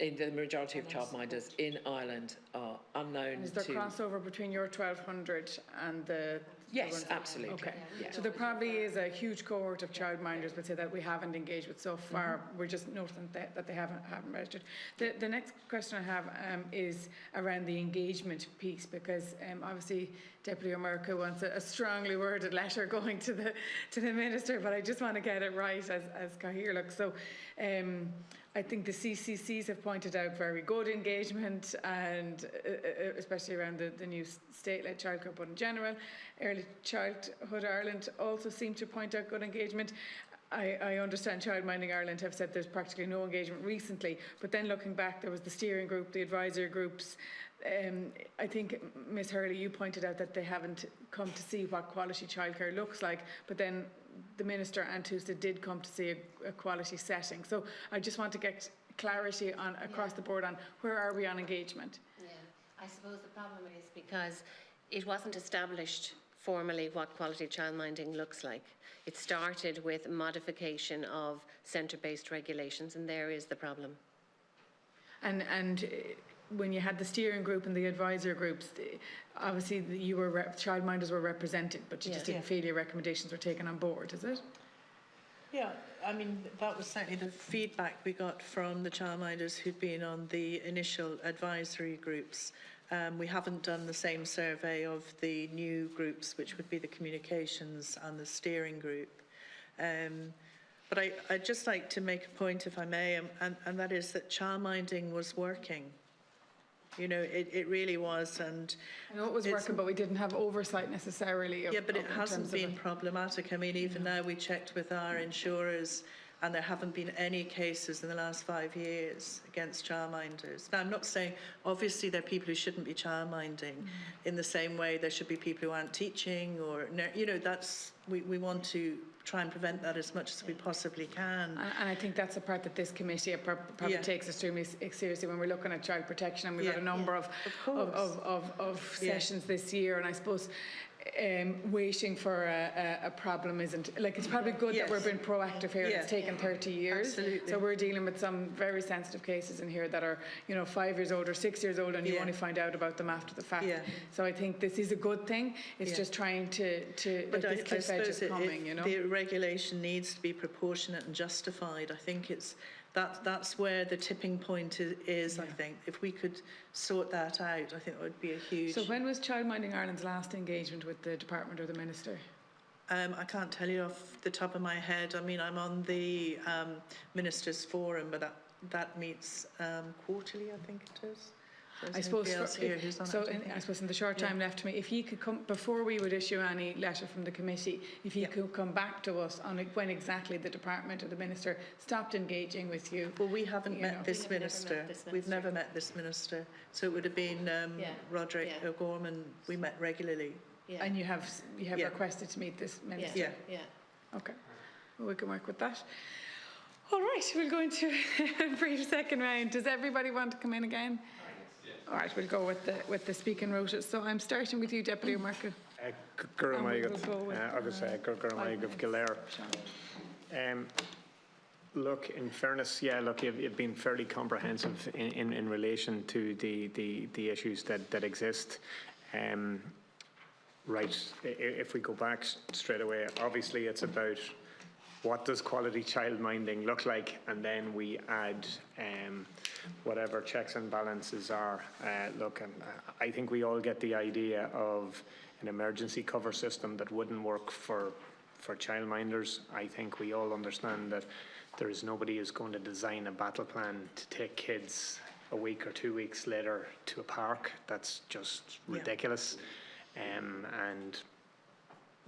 In the majority of childminders in Ireland are unknown. And is there crossover between your 1,200 and the? Yes, absolutely. Okay. Yeah. So there probably is a huge cohort of childminders, but say that we haven't engaged with so far. We're just noting that they haven't registered. The next question I have is around the engagement piece, because obviously Deputy O'Murca wants a strongly worded letter going to the Minister, but I just want to get it right as Cahir looks. So I think the CCCs have pointed out very good engagement, and especially around the new state-led childcare, but in general, Early Childhood Ireland also seem to point out good engagement. I understand Childminding Ireland have said there's practically no engagement recently, but then looking back, there was the steering group, the advisory groups. I think, Ms Hurley, you pointed out that they haven't come to see what quality childcare looks like, but then the Minister and TUSLA did come to see a quality setting. So I just want to get clarity on across the board on where are we on engagement. Yeah, I suppose the problem is because it wasn't established formally what quality childminding looks like. It started with modification of centre-based regulations, and there is the problem. And when you had the steering group and the advisor groups, obviously you were childminders were represented, but you just didn't feel your recommendations were taken on board, is it? Yeah, I mean, that was certainly the feedback we got from the childminders who'd been on the initial advisory groups. We haven't done the same survey of the new groups, which would be the communications and the steering group. But I'd just like to make a point, if I may, and that is that childminding was working. You know, it really was, and I know it was working, but we didn't have oversight necessarily. But it hasn't been problematic. I mean, even now we checked with our insurers, and there haven't been any cases in the last 5 years against childminders. Now, I'm not saying, obviously, there are people who shouldn't be childminding. In the same way, there should be people who aren't teaching, or, you know, that's, we want to try and prevent that as much as we possibly can. And I think that's a part that this committee probably takes extremely seriously when we're looking at child protection, and we've had a number of sessions this year, and I suppose waiting for a problem isn't, like, it's probably good that we're being proactive here. It's taken 30 years. Absolutely. So we're dealing with some very sensitive cases in here that are, you know, 5 years old or 6 years old, and you only find out about them after the fact. So I think this is a good thing. It's just trying to but this cliff edge is coming, you know. The regulation needs to be proportionate and justified. I think it's that's where the tipping point is I think. If we could sort that out, I think that would be a huge... So when was Childminding Ireland's last engagement with the department or the minister? I can't tell you off the top of my head. I mean, I'm on the Ministers' Forum, but that meets quarterly, I think it is. I suppose, I suppose in the short time left to me, if he could come, before we would issue any letter from the committee, if he could come back to us on when exactly the department or the minister stopped engaging with you. Well, we haven't met this minister. We've never met this minister. So it would have been Roderick O'Gorman. We met regularly. Yeah. And you have requested to meet this minister? Yeah. Okay. Well, we can work with that. All right, we'll go into a brief second round. Does everybody want to come in again? All right, we'll go with the speaking rota. So I'm starting with you, Deputy O'Marco. Look, in fairness, you've been fairly comprehensive in relation to the issues that exist. Right, if we go back straight away, obviously it's about what does quality childminding look like, and then we add whatever checks and balances are. I think we all get the idea of an emergency cover system that wouldn't work for childminders. I think we all understand that there is nobody who's going to design a battle plan to take kids a week or 2 weeks later to a park. That's just ridiculous. And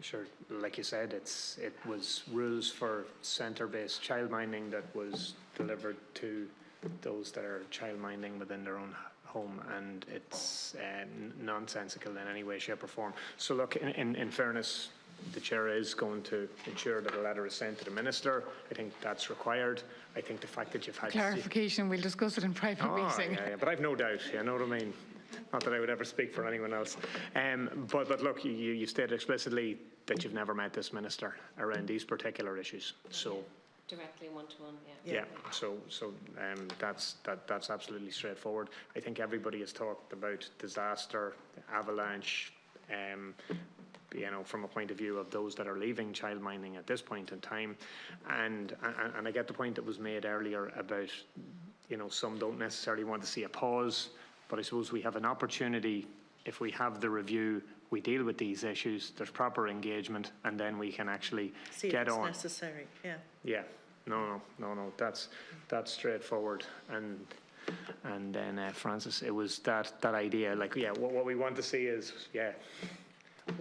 sure, like you said, it was rules for centre-based childminding that was delivered to those that are childminding within their own home, and it's nonsensical in any way, shape or form. So look, in fairness, the chair is going to ensure that a letter is sent to the minister. I think that's required. I think the fact that you've had clarification, we'll discuss it in private meeting. Yeah, but I've no doubt, you know what I mean? Not that I would ever speak for anyone else. But look, you stated explicitly that you've never met this minister around these particular issues. So directly one-to-one, So that's absolutely straightforward. I think everybody has talked about disaster, avalanche, from a point of view of those that are leaving childminding at this point in time, and I get the point that was made earlier about some don't necessarily want to see a pause. But I suppose we have an opportunity, if we have the review, we deal with these issues, there's proper engagement, and then we can actually get on. See if it's necessary, Yeah, no, that's straightforward. And then, Francis, it was that idea, what we want to see is,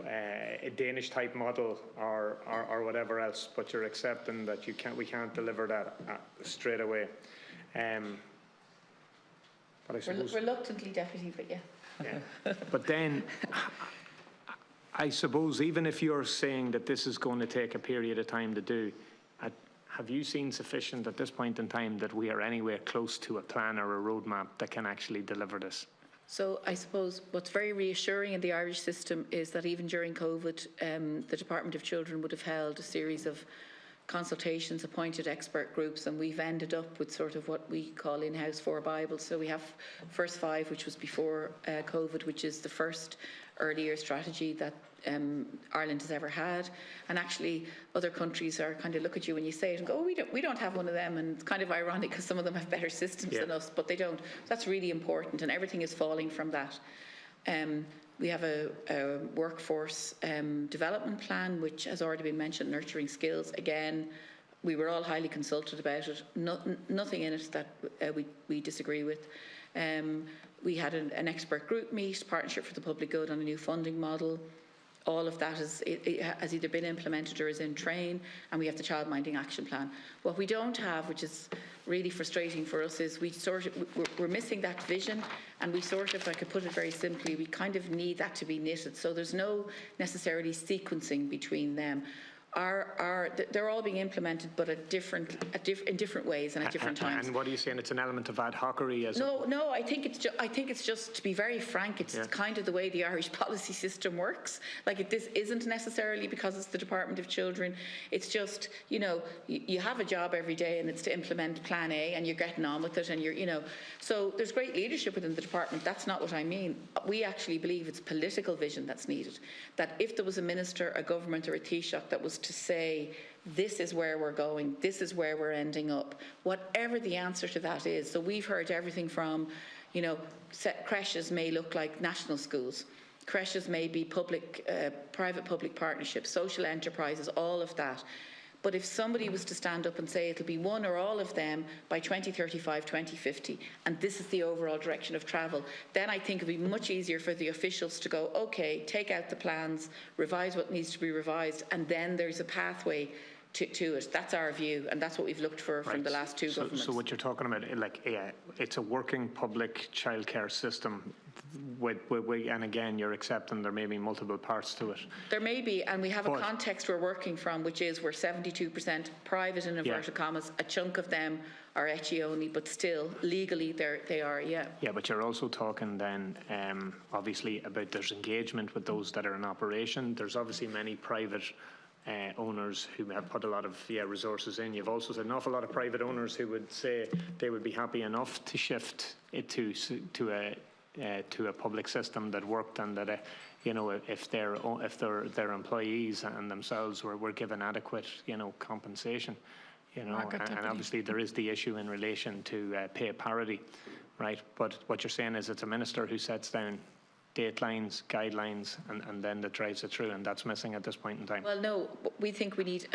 a Danish type model or whatever else, but you're accepting that we can't deliver that straight away. But I suppose, reluctantly, Deputy, but But then, I suppose, even if you're saying that this is going to take a period of time to do, have you seen sufficient at this point in time that we are anywhere close to a plan or a roadmap that can actually deliver this? So I suppose what's very reassuring in the Irish system is that even during COVID, the Department of Children would have held a series of consultations, appointed expert groups, and we've ended up with sort of what we call in-house 4 Bibles. So we have First 5, which was before COVID, which is the first early year strategy that Ireland has ever had. And actually, other countries are kind of look at you when you say it and go, oh, we don't have one of them. And it's kind of ironic because some of them have better systems than us, but they don't. That's really important, and everything is falling from that. We have a workforce development plan, which has already been mentioned, nurturing skills. Again, we were all highly consulted about it. Nothing in it that we disagree with. We had an expert group meet, Partnership for the Public Good, on a new funding model. All of that has either been implemented or is in train, and we have the Childminding Action Plan. What we don't have, which is really frustrating for us, is we're missing that vision, and we sort of, if I could put it very simply, we kind of need that to be knitted. So there's no necessarily sequencing between them. They're all being implemented, but in different ways and at different times. And what are you saying? It's an element of ad hocery? No. I think it's just, to be very frank, it's kind of the way the Irish policy system works. This isn't necessarily because it's the Department of Children. It's just, you have a job every day, and it's to implement Plan A, and you're getting on with it, and so there's great leadership within the department. That's not what I mean. We actually believe it's political vision that's needed. That if there was a minister, a government, or a Taoiseach that was to say, this is where we're going, this is where we're ending up, whatever the answer to that is. So we've heard everything from, you know, creches may look like national schools, creches may be private-public partnerships, social enterprises, all of that. But if somebody was to stand up and say it'll be one or all of them by 2035, 2050, and this is the overall direction of travel, then I think it would be much easier for the officials to go, OK, take out the plans, revise what needs to be revised, and then there's a pathway to it. That's our view, and that's what we've looked for from the last two governments. So what you're talking about, like, it's a working public childcare system. And again, you're accepting there may be multiple parts to it. There may be, and we have a context we're working from, which is we're 72% private in inverted commas. A chunk of them are ECHI only, but still legally they are. Yeah, but you're also talking then obviously about there's engagement with those that are in operation. There's obviously many private owners who have put a lot of resources in. You've also said an awful lot of private owners who would say they would be happy enough to shift it to a public system that worked, and that if their employees and themselves were given adequate compensation, and obviously there is the issue in relation to pay parity, right? But what you're saying is it's a minister who sets down datelines, guidelines, and then that drives it through, and that's missing at this point in time. Well, no, we think we need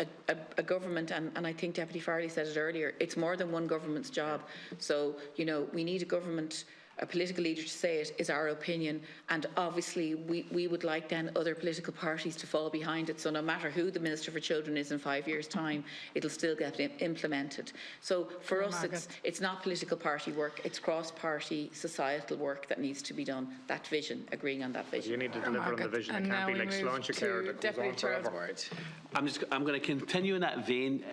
a government, and I think Deputy Farley said it earlier, it's more than one government's job. So, we need a government, a political leader to say it is our opinion, and obviously we would like then other political parties to fall behind it, so no matter who the Minister for Children is in 5 years' time, it'll still get implemented. So for us, it's not political party work, it's cross-party societal work that needs to be done, that vision, agreeing on that vision. You need to deliver on the vision, it can't be like Childcare that goes on forever. I'm going to continue in that vein.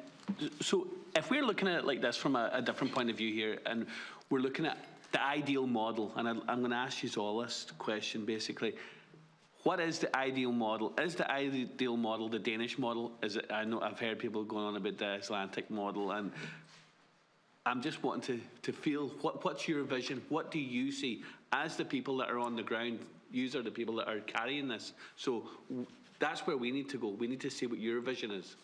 So if we're looking at it like this from a different point of view here, and we're looking at the ideal model, and I'm going to ask you all this question basically. What is the ideal model? Is the ideal model the Danish model? Is it? I know I've heard people going on about the Icelandic model, and I'm just wanting to feel what's your vision? What do you see as the people that are on the ground? You are the people that are carrying this. So that's where we need to go. We need to see what your vision is.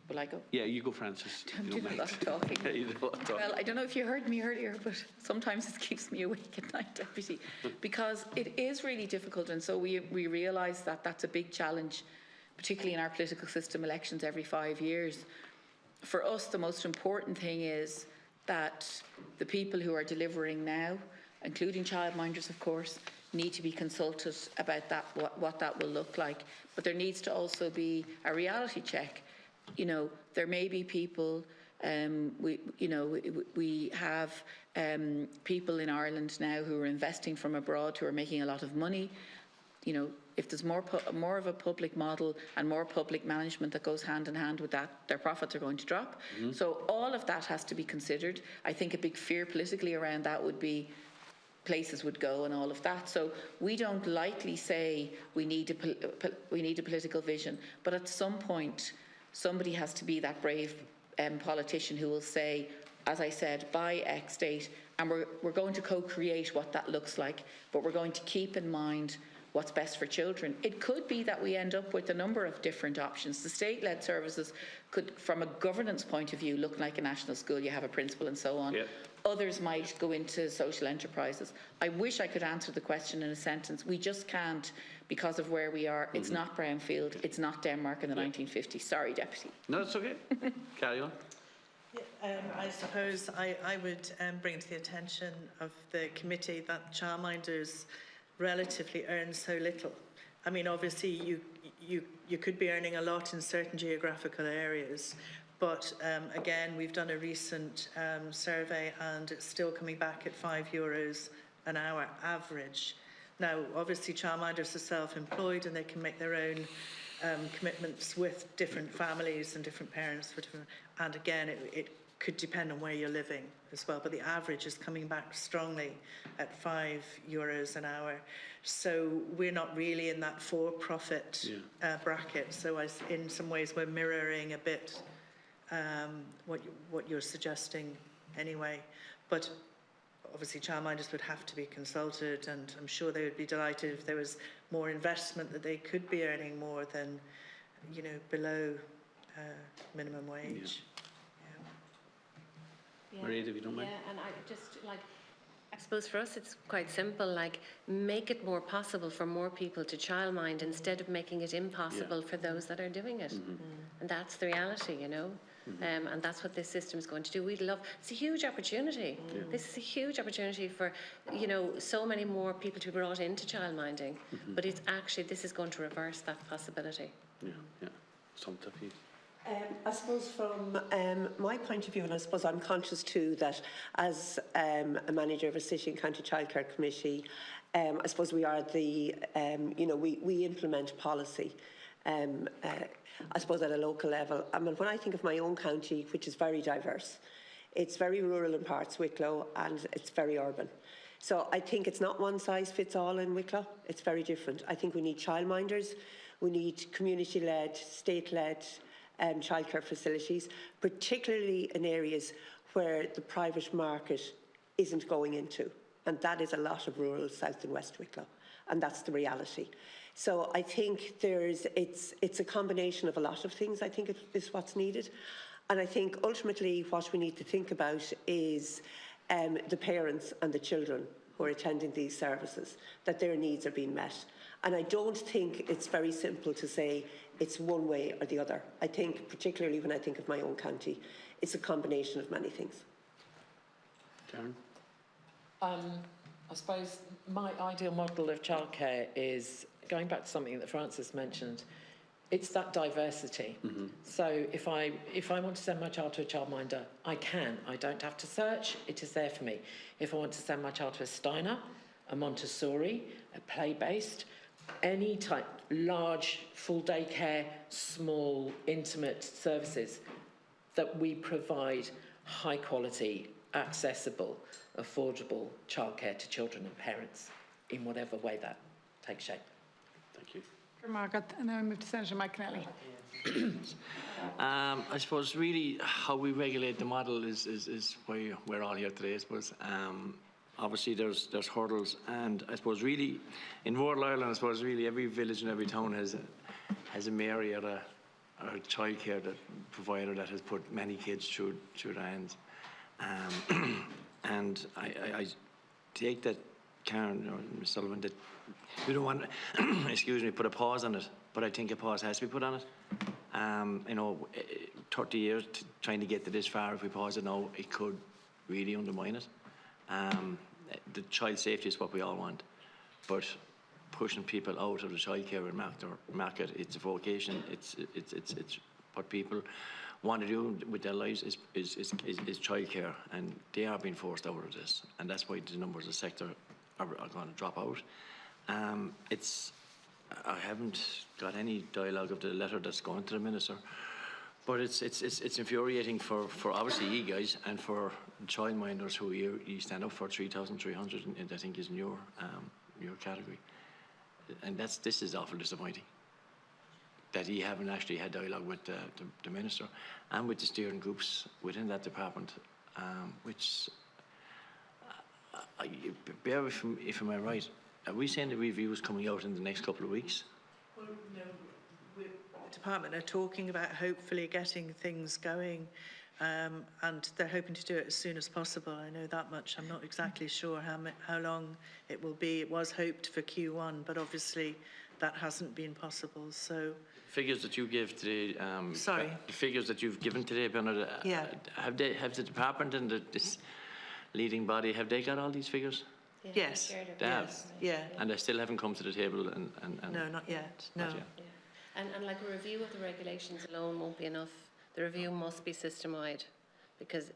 Will I go? Yeah, you go, Francis. I'm doing a lot of talking. Yeah, you do a lot of talking. Well, I don't know if you heard me earlier, but sometimes it keeps me awake at night, Deputy, because it is really difficult, and so we realise that that's a big challenge, particularly in our political system, elections every 5 years. For us, the most important thing is that the people who are delivering now, including childminders, of course, need to be consulted about that, what that will look like. But there needs to also be a reality check. There may be people, we have people in Ireland now who are investing from abroad who are making a lot of money. If there's more of a public model and more public management that goes hand in hand with that, their profits are going to drop. Mm-hmm. So all of that has to be considered. I think a big fear politically around that would be places would go and all of that. So we don't lightly say we need a political vision, but at some point somebody has to be that brave politician who will say, as I said, by X date, and we're going to co-create what that looks like, but we're going to keep in mind what's best for children. It could be that we end up with a number of different options. The state-led services could, from a governance point of view, look like a national school. You have a principal and so on. Yeah. Others might go into social enterprises. I wish I could answer the question in a sentence. We just can't because of where we are. It's not Brownfield. It's not Denmark in the 1950s. Sorry, Deputy. No, that's okay. Carry on. Yeah, I suppose I would bring to the attention of the committee that childminders relatively earn so little. I mean, obviously, you could be earning a lot in certain geographical areas, but again, we've done a recent survey and it's still coming back at €5 an hour average. Now, obviously, childminders are self-employed and they can make their own commitments with different families and different parents. And again, it could depend on where you're living as well, but the average is coming back strongly at €5 an hour. So we're not really in that for-profit bracket. So in some ways, we're mirroring a bit what you're suggesting anyway. But obviously, childminders would have to be consulted, and I'm sure they would be delighted if there was more investment that they could be earning more than you know, below minimum wage. Maria, if you don't mind. Yeah, and I just like, I suppose for us it's quite simple, like make it more possible for more people to childmind instead of making it impossible for those that are doing it. And that's the reality, you know. And that's what this system is going to do. We'd love, it's a huge opportunity. This is a huge opportunity for, you know, so many more people to be brought into childminding. But it's actually, this is going to reverse that possibility. Yeah. Something for you. I suppose from my point of view, and I suppose I'm conscious too that as a manager of a city and county childcare committee, I suppose we are the, you know, we implement policy. I suppose at a local level. I mean, when I think of my own county, which is very diverse, it's very rural in parts, Wicklow, and it's very urban. So I think it's not one size fits all in Wicklow. It's very different. I think we need childminders, we need community-led, state-led childcare facilities, particularly in areas where the private market isn't going into. And that is a lot of rural South and West Wicklow. And that's the reality. So I think it's a combination of a lot of things, I think is what's needed. And I think ultimately what we need to think about is the parents and the children who are attending these services, that their needs are being met. And I don't think it's very simple to say it's one way or the other. I think, particularly when I think of my own county, it's a combination of many things. Darren? I suppose my ideal model of childcare is, going back to something that Francis mentioned, it's that diversity. So if I want to send my child to a childminder, I can. I don't have to search. It is there for me. If I want to send my child to a Steiner, a Montessori, a play-based, any type, large, full day care, small, intimate services, that we provide high quality, accessible, affordable childcare to children and parents in whatever way that takes shape. Thank you. Margaret, and then we move to Senator Mike Kennelly. I suppose really how we regulate the model is why we're all here today, I suppose. Obviously there's hurdles, and I suppose really in rural Ireland, I suppose really every village and every town has a mayor or a childcare provider that has put many kids through their hands. And I take that, Karen or Ms. Sullivan, that we don't want excuse me, put a pause on it, but I think a pause has to be put on it. You know, 30 years trying to get to this far, if we pause it now, it could really undermine it. The child safety is what we all want, but pushing people out of the childcare market, it's a vocation. It's what people want to do with their lives is childcare, and they are being forced out of this, and that's why the numbers of the sector are going to drop out. I haven't got any dialogue of the letter that's going to the minister, but it's infuriating for obviously you guys and for childminders who you stand up for 3,300, I think is in your category, and this is awful disappointing that you haven't actually had dialogue with the minister and with the steering groups within that department, which bear with me if I'm right. Are we saying the review is coming out in the next couple of weeks? Well, no, the department are talking about hopefully getting things going, and they're hoping to do it as soon as possible. I know that much. I'm not exactly sure how long it will be. It was hoped for Q1, but obviously that hasn't been possible. So figures that you gave today. Sorry. The figures that you've given today, Bernard. Yeah. Have the department and this leading body, have they got all these figures? Yes. Yes. Yeah. And they still haven't come to the table. And no, not yet. No. Not yet. Yeah. And like a review of the regulations alone won't be enough. The review must be system-wide, because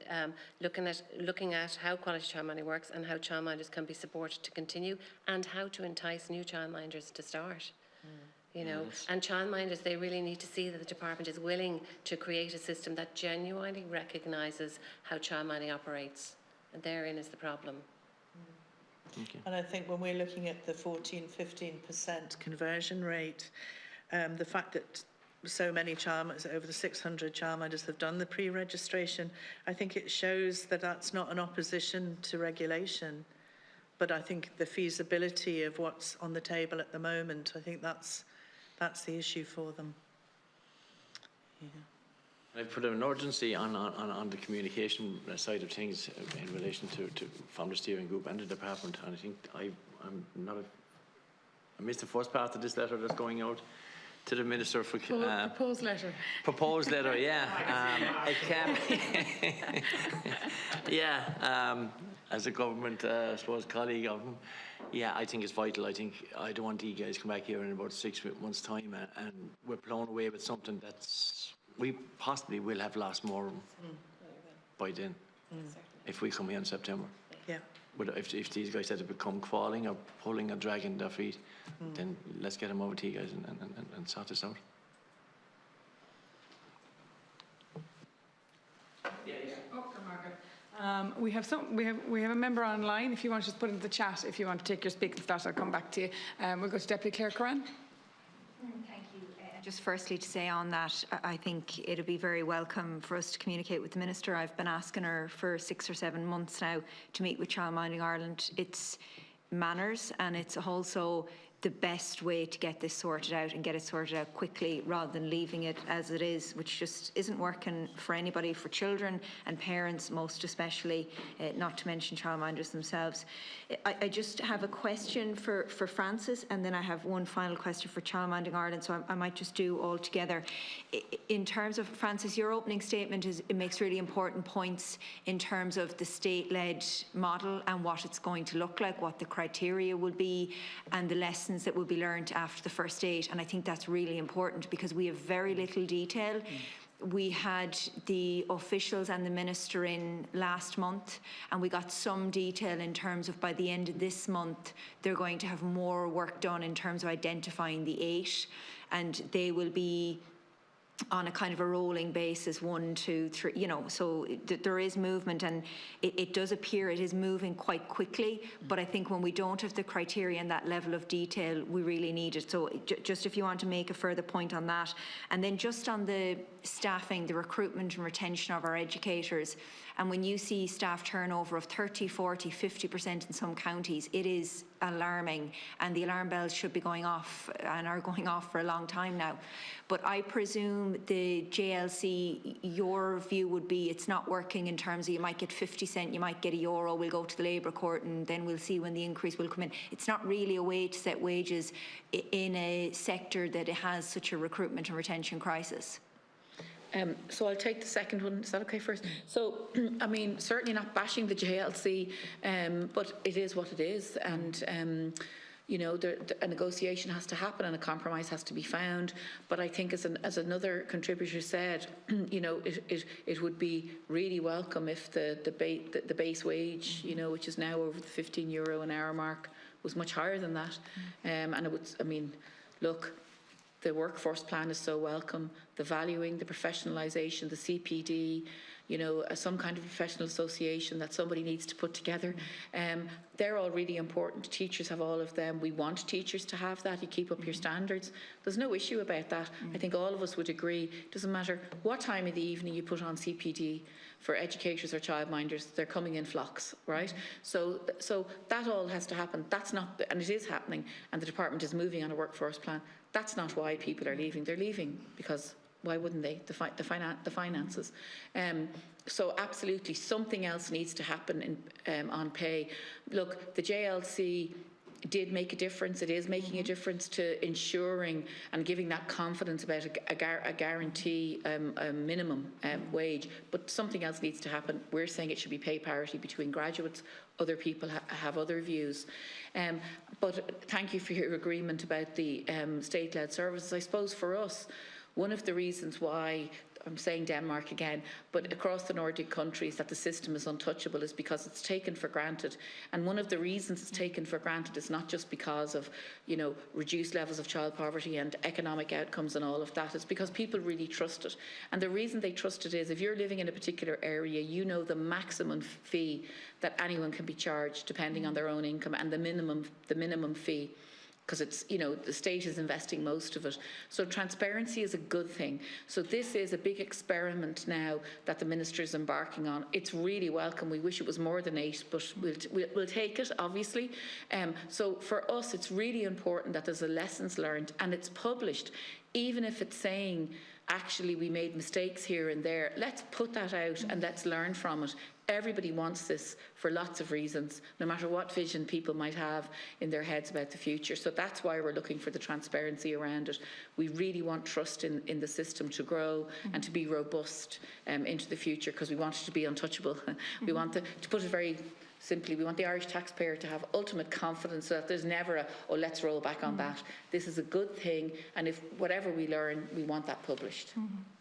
looking at how quality childminding works and how childminders can be supported to continue, and how to entice new childminders to start. You know, yes. And childminders, they really need to see that the department is willing to create a system that genuinely recognises how childminding operates, and therein is the problem. Okay. And I think when we're looking at the 14–15% conversion rate, the fact that so many childminders, over the 600 childminders have done the pre-registration, I think it shows that that's not an opposition to regulation, but I think the feasibility of what's on the table at the moment, I think that's the issue for them. I put an urgency on the communication side of things in relation to from the steering group and the department, and I think I missed the first part of this letter that's going out to the Minister for... proposed letter. Proposed letter, yeah. It can yeah, as a government, I suppose, colleague of him, yeah, I think it's vital. I don't want you guys to come back here in about 6 months' time and we're blown away with something that's... We possibly will have lost more by then, if we come here in September. Yeah. But if these guys had to become crawling or pulling or dragging their feet, then let's get them over to you guys and sort this out. We have a member online. If you want to just put into the chat, if you want to take your speaking slot, I'll come back to you. We'll go to Deputy Clerk Coran. Thank you. Just firstly to say on that, I think it'll be very welcome for us to communicate with the Minister. I've been asking her for 6 or 7 months now to meet with Childminding Ireland. It's manners, and it's also the best way to get this sorted out and get it sorted out quickly rather than leaving it as it is, which just isn't working for anybody, for children and parents most especially, not to mention childminders themselves. I just have a question for Francis, and then I have one final question for Childminding Ireland, so I might just do all together. In terms of, Francis, your opening statement it makes really important points in terms of the state-led model and what it's going to look like, what the criteria will be, and the lessons that will be learned after the first aid. And I think that's really important because we have very little detail. We had the officials and the Minister in last month, and we got some detail in terms of by the end of this month they're going to have more work done in terms of identifying the 8, and they will be on a kind of a rolling basis, 1, 2, 3, you know, so there is movement, and it does appear it is moving quite quickly, but I think when we don't have the criteria and that level of detail, we really need it. So just if you want to make a further point on that. And then just on the staffing, the recruitment and retention of our educators, and when you see staff turnover of 30, 40, 50% in some counties, it is alarming, and the alarm bells should be going off and are going off for a long time now. But I presume the JLC, your view would be it's not working in terms of you might get 50 cent, you might get €1, we'll go to the Labour Court and then we'll see when the increase will come in. It's not really a way to set wages in a sector that has such a recruitment and retention crisis. So I'll take the second one. Is that okay first? So, I mean, certainly not bashing the JLC, but it is what it is. And, you know, a negotiation has to happen and a compromise has to be found. But I think as another contributor said, you know, it would be really welcome if the base wage, you know, which is now over the €15 an hour mark, was much higher than that. And it would, I mean, look, the workforce plan is so welcome, the valuing, the professionalisation, the CPD, you know, some kind of professional association that somebody needs to put together. They're all really important. Teachers have all of them. We want teachers to have that. You keep up your standards. There's no issue about that. I think all of us would agree. It doesn't matter what time of the evening you put on CPD for educators or childminders, they're coming in flocks, right? So that all has to happen. That's not, and it is happening, and the department is moving on a workforce plan. That's not why people are leaving. They're leaving because why wouldn't they? The finances. So absolutely, something else needs to happen on pay. Look, the JLC did make a difference. It is making a difference to ensuring and giving that confidence about a guarantee minimum wage. But something else needs to happen. We're saying it should be pay parity between graduates. Other people have other views. But thank you for your agreement about the state-led services. I suppose for us, one of the reasons why, I'm saying Denmark again, but across the Nordic countries that the system is untouchable is because it's taken for granted. And one of the reasons it's taken for granted is not just because of, you know, reduced levels of child poverty and economic outcomes and all of that. It's because people really trust it. And the reason they trust it is if you're living in a particular area, you know the maximum fee that anyone can be charged depending on their own income and the minimum fee, because it's, you know, the state is investing most of it. So transparency is a good thing. So this is a big experiment now that the Minister is embarking on. It's really welcome. We wish it was more than 8, but we'll take it, obviously. So for us, it's really important that there's a lessons learned and it's published, even if it's saying actually we made mistakes here and there. Let's put that out and let's learn from it. Everybody wants this for lots of reasons, no matter what vision people might have in their heads about the future. So that's why we're looking for the transparency around it. We really want trust in the system to grow and to be robust into the future, because we want it to be untouchable. We want to put it very simply, we want the Irish taxpayer to have ultimate confidence that there's never a, oh, let's roll back on that. This is a good thing, and if whatever we learn, we want that published.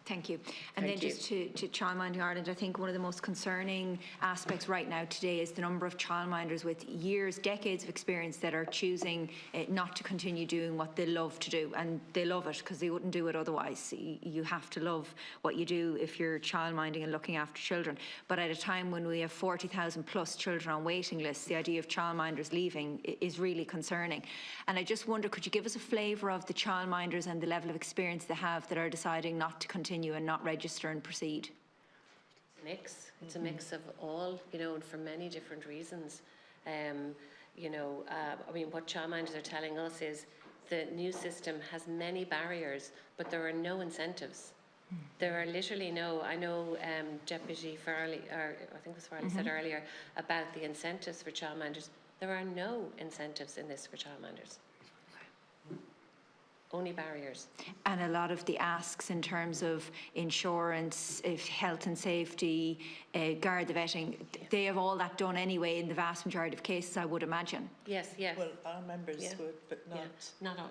Thank you. And Thank then just to Childminding Ireland, I think one of the most concerning aspects right now today is the number of childminders with years, decades of experience that are choosing not to continue doing what they love to do. And they love it because they wouldn't do it otherwise. You have to love what you do if you're childminding and looking after children. But at a time when we have 40,000 plus children on waiting lists, the idea of childminders leaving is really concerning. And I just wonder, could you give us a flavour of the childminders and the level of experience they have that are deciding not to continue and not register and proceed? It's a mix. It's a mix of all, and for many different reasons. I mean, what childminders are telling us is the new system has many barriers, but there are no incentives. There are literally no, I know Deputy Farley, or I think it was Farley said earlier about the incentives for childminders. There are no incentives in this for childminders. Only barriers. And a lot of the asks in terms of insurance, health and safety, guard the vetting, they have all that done anyway in the vast majority of cases, I would imagine. Yes. Well, our members would, but not. Not all,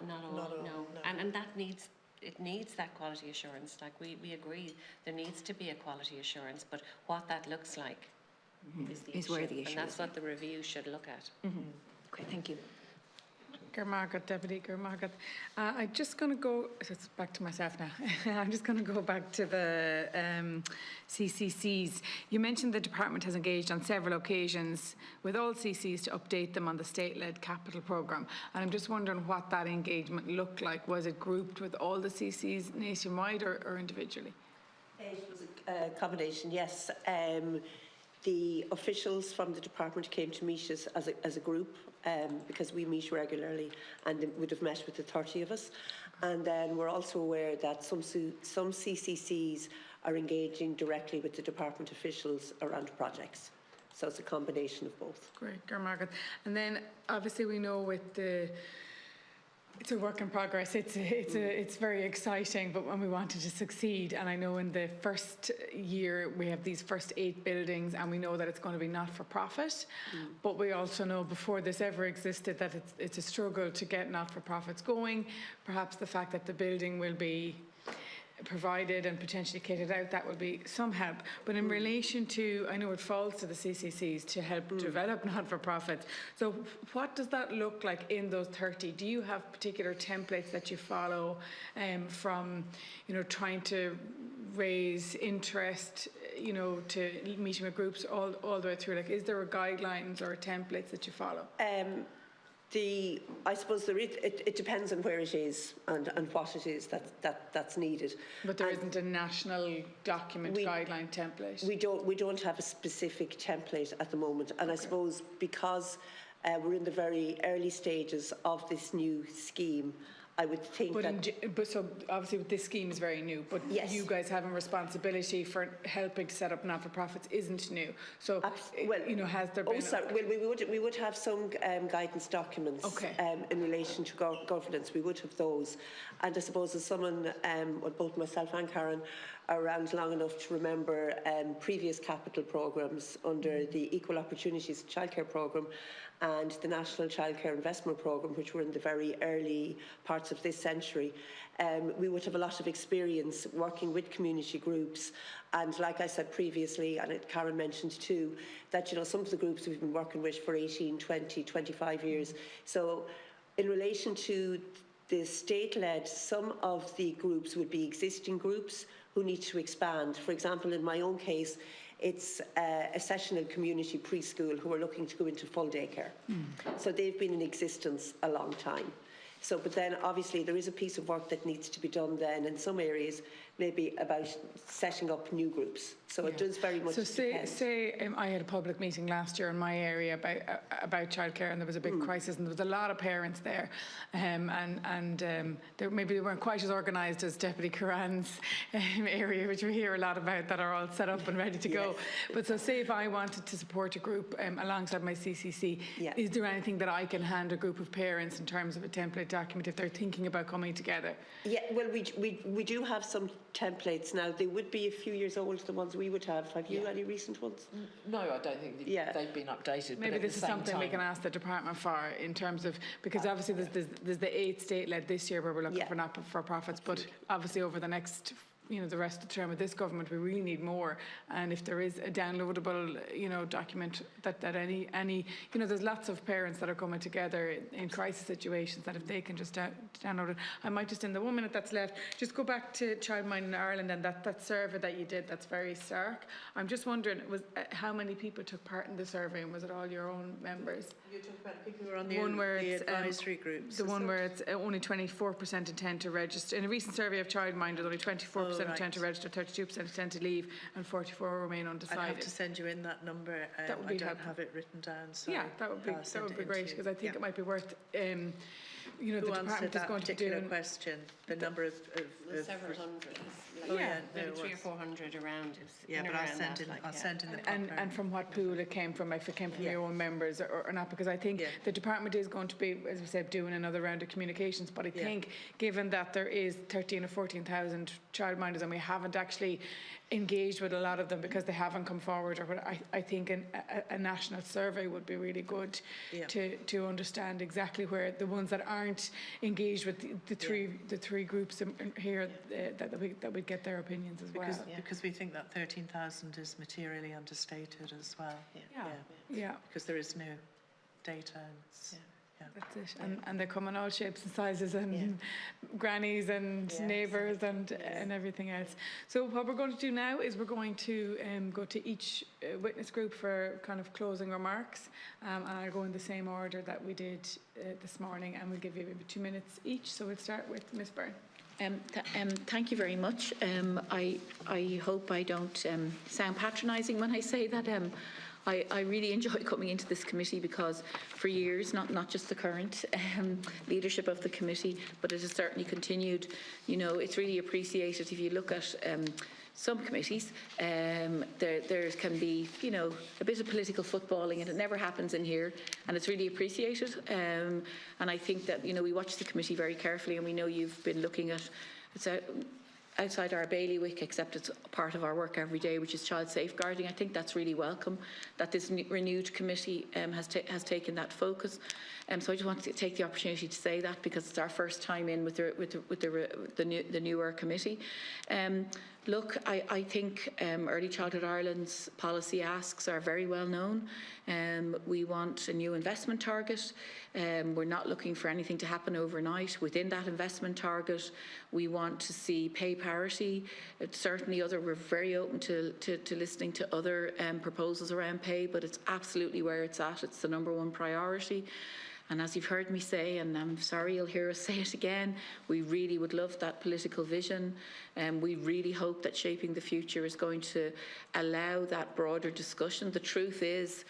no. And that needs, it needs that quality assurance. Like we agree, there needs to be a quality assurance, but what that looks like is the issue. Where the issue and that's what the review should look at. Okay, thank you. Gurmargaret, Deputy Gurmargaret. I'm just going to go, it's back to myself now. I'm just going to go back to the CCCs. You mentioned the department has engaged on several occasions with all CCs to update them on the state-led capital programme. And I'm just wondering what that engagement looked like. Was it grouped with all the CCs nationwide or individually? It was a combination, yes. The officials from the department came to meet us as a group because we meet regularly, and would have met with the 30 of us. And then we're also aware that some CCCs are engaging directly with the department officials around projects. So it's a combination of both. Great, Gurmargaret. And then obviously we know with the it's a work in progress. It's very exciting, but when we wanted to succeed, and I know in the first year we have these first 8 buildings, and we know that it's going to be not for profit. But we also know before this ever existed that it's a struggle to get not for profits going. Perhaps the fact that the building will be provided and potentially kitted out, that will be some help. But in relation to, I know it falls to the CCCs to help develop not-for-profits. So what does that look like in those 30? Do you have particular templates that you follow from, trying to raise interest, to meeting with groups all the way through? Like, is there guidelines or templates that you follow? I suppose it depends on where it is and what it is that's needed. But there isn't a national document guideline template? We don't have a specific template at the moment, and I suppose because we're in the very early stages of this new scheme, I would think but so obviously this scheme is very new, but yes, you guys having responsibility for helping to set up not-for-profits isn't new. So, has there been... we would have some guidance documents in relation to governance. We would have those. And I suppose as someone, both myself and Karen, are around long enough to remember previous capital programmes under the Equal Opportunities Childcare Programme and the National Childcare Investment Programme, which were in the very early parts of this century. We would have a lot of experience working with community groups, and like I said previously, and Karen mentioned too, that some of the groups we've been working with for 18, 20, 25 years. So in relation to the state-led, some of the groups would be existing groups who need to expand. For example, in my own case, it's a sessional community preschool who are looking to go into full daycare. So they've been in existence a long time. So, but then obviously there is a piece of work that needs to be done then in some areas maybe about setting up new groups. So it does very much depend. Say I had a public meeting last year in my area about childcare, and there was a big crisis, and there was a lot of parents there, maybe they weren't quite as organised as Deputy Curran's area, which we hear a lot about, that are all set up and ready to go. But so say if I wanted to support a group alongside my CCC, is there anything that I can hand a group of parents in terms of a template document if they're thinking about coming together? Yeah, well, we do have some templates now. They would be a few years old, the ones we would have. Have you any recent ones? No, I don't think they've been updated. Maybe this is something we can ask the department for, in terms of, because obviously there's the 8th state-led this year where we're looking for not-for-profits, but obviously over the next, the rest of the term of this government, we really need more. And if there is a downloadable, document that any, there's lots of parents that are coming together in crisis situations, that if they can just download it. I might just, in the 1 minute that's left, just go back to Childminding Ireland and that survey that you did, that's very stark. I'm just wondering, how many people took part in the survey, and was it all your own members? You talk about people who are on the advisory groups. The one where it's only 24% intend to register. In a recent survey of childminders, only 24% intend to register, 32% intend to leave, and 44% remain undecided. I'd have to send you in that number. That would be I don't have it written down. So yeah, that would be great, because I think it might be worth. The department is going to do. Question. The number of several hundred. Maybe 300 or 400 around. But I'll send in the and from what pool it came from, if it came from your own members or not, because I think the department is going to be, as we said, doing another round of communications. But I think, given that there is 13 or 14,000 childminders, and we haven't actually engaged with a lot of them because they haven't come forward, or I think a national survey would be really good to understand exactly where the ones that aren't engaged with the three groups here that we get their opinions as well. Because we think that 13,000 is materially understated as well. Yeah. Because there is no data. That's it. And they come in all shapes and sizes, and grannies and neighbours and everything else. So what we're going to do now is we're going to go to each witness group for kind of closing remarks, and I'll go in the same order that we did this morning, and we'll give you maybe 2 minutes each. So we'll start with Ms. Byrne. Thank you very much. I hope I don't sound patronising when I say that I really enjoy coming into this committee, because for years, not just the current leadership of the committee, but it has certainly continued. It's really appreciated. If you look at some committees, there can be, a bit of political footballing, and it never happens in here, and it's really appreciated. And I think that, we watch the committee very carefully, and we know you've been looking at outside our bailiwick, except it's part of our work every day, which is child safeguarding. I think that's really welcome that this renewed committee has taken that focus. So I just wanted to take the opportunity to say that, because it's our first time in with the newer committee. Look, I think Early Childhood Ireland's policy asks are very well known. We want a new investment target. We're not looking for anything to happen overnight. Within that investment target, we want to see pay parity. We're very open to listening to other proposals around pay, but it's absolutely where it's at. It's the #1 priority. And as you've heard me say, and I'm sorry you'll hear us say it again, we really would love that political vision. And we really hope that Shaping the Future is going to allow that broader discussion. The truth is,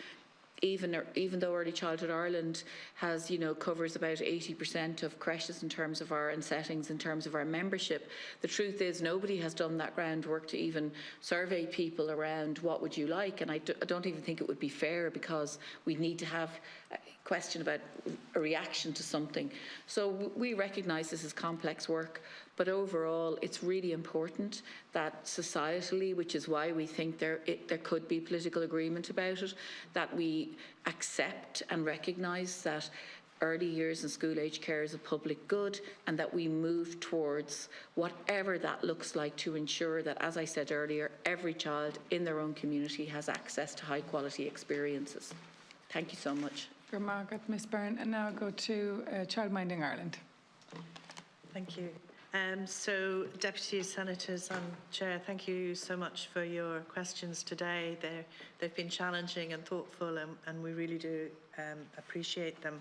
even though Early Childhood Ireland has, covers about 80% of creches in terms of and settings in terms of our membership, the truth is nobody has done that groundwork to even survey people around what would you like. And I don't even think it would be fair, because we need to have a question about a reaction to something. So we recognise this is complex work, but overall it's really important that societally, which is why we think there could be political agreement about it, that we accept and recognise that early years and school age care is a public good, and that we move towards whatever that looks like to ensure that, as I said earlier, every child in their own community has access to high quality experiences. Thank you so much. For Margaret, Ms. Byrne, and now I'll go to Childminding Ireland. Thank you. So, Deputy Senators and Chair, thank you so much for your questions today. They've been challenging and thoughtful, and we really do appreciate them.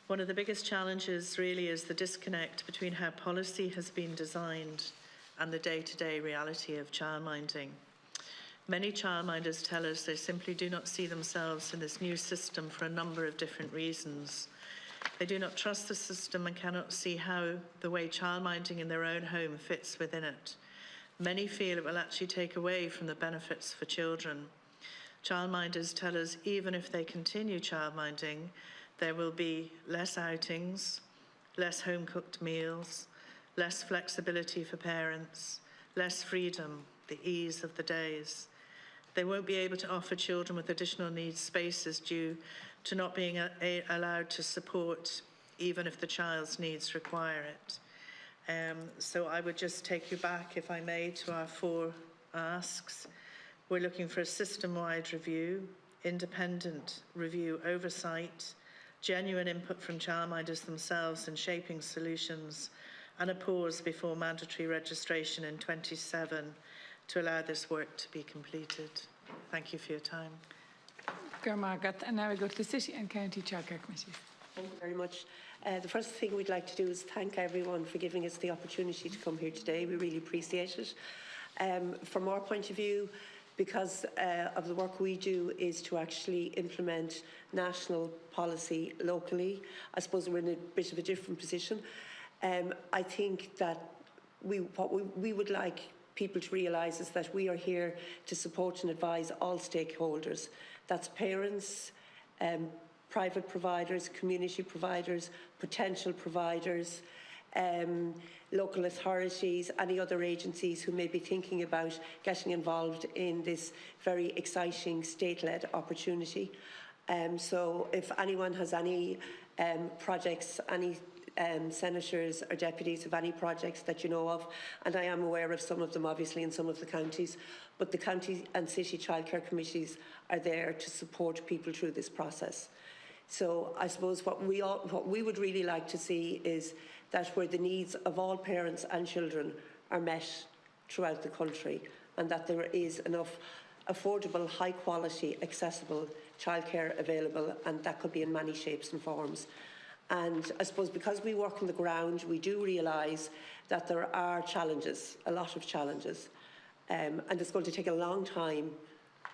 One of the biggest challenges really is the disconnect between how policy has been designed and the day-to-day reality of childminding. Many childminders tell us they simply do not see themselves in this new system for a number of different reasons. They do not trust the system and cannot see how the way childminding in their own home fits within it. Many feel it will actually take away from the benefits for children. Childminders tell us even if they continue childminding, there will be less outings, less home-cooked meals, less flexibility for parents, less freedom, the ease of the days. They won't be able to offer children with additional needs spaces due to not being allowed to support even if the child's needs require it. So I would just take you back, if I may, to our 4 asks. We're looking for a system-wide review, independent review oversight, genuine input from childminders themselves in shaping solutions, and a pause before mandatory registration in 27 to allow this work to be completed. Thank you for your time. And now we go to the City and County Childcare Committees. Thank you very much. The first thing we'd like to do is thank everyone for giving us the opportunity to come here today. We really appreciate it. From our point of view, because of the work we do is to actually implement national policy locally, I suppose we're in a bit of a different position. I think that what we would like people to realise is that we are here to support and advise all stakeholders. That's parents, private providers, community providers, potential providers, local authorities, any other agencies who may be thinking about getting involved in this very exciting state-led opportunity. So if anyone has any projects, any senators or deputies of any projects that you know of, and I am aware of some of them obviously in some of the counties, but the county and city childcare committees are there to support people through this process. So I suppose what we would really like to see is that where the needs of all parents and children are met throughout the country, and that there is enough affordable, high quality, accessible childcare available, and that could be in many shapes and forms. And I suppose because we work on the ground, we do realise that there are challenges, a lot of challenges, and it's going to take a long time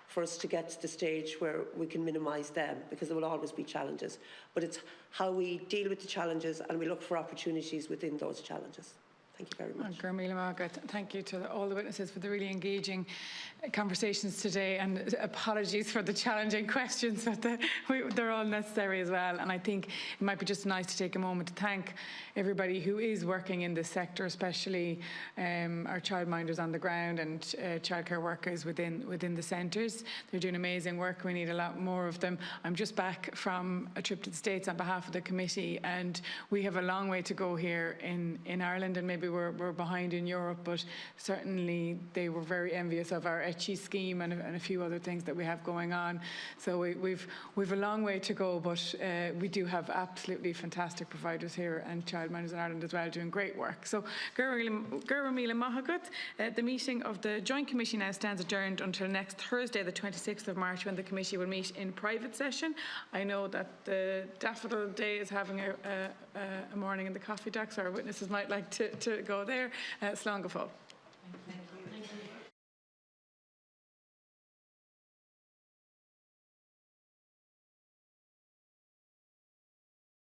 for us to get to the stage where we can minimise them, because there will always be challenges. But it's how we deal with the challenges and we look for opportunities within those challenges. Thank you very much. Thank you to all the witnesses for the really engaging conversations today, and apologies for the challenging questions, but they're all necessary as well. And I think it might be just nice to take a moment to thank everybody who is working in this sector, especially our childminders on the ground and childcare workers within the centres. They're doing amazing work. We need a lot more of them. I'm just back from a trip to the States on behalf of the committee, and we have a long way to go here in Ireland, and maybe we're behind in Europe, but certainly they were very envious of our ECHI scheme and a few other things that we have going on. So we've a long way to go, but we do have absolutely fantastic providers here, and childminders in Ireland as well doing great work. So Gurumila Mahagut, the meeting of the Joint Committee now stands adjourned until next Thursday, the 26th of March, when the committee will meet in private session. I know that the Daffodil Day is having a morning in the coffee deck, so our witnesses might like to go there. Slán go fóill.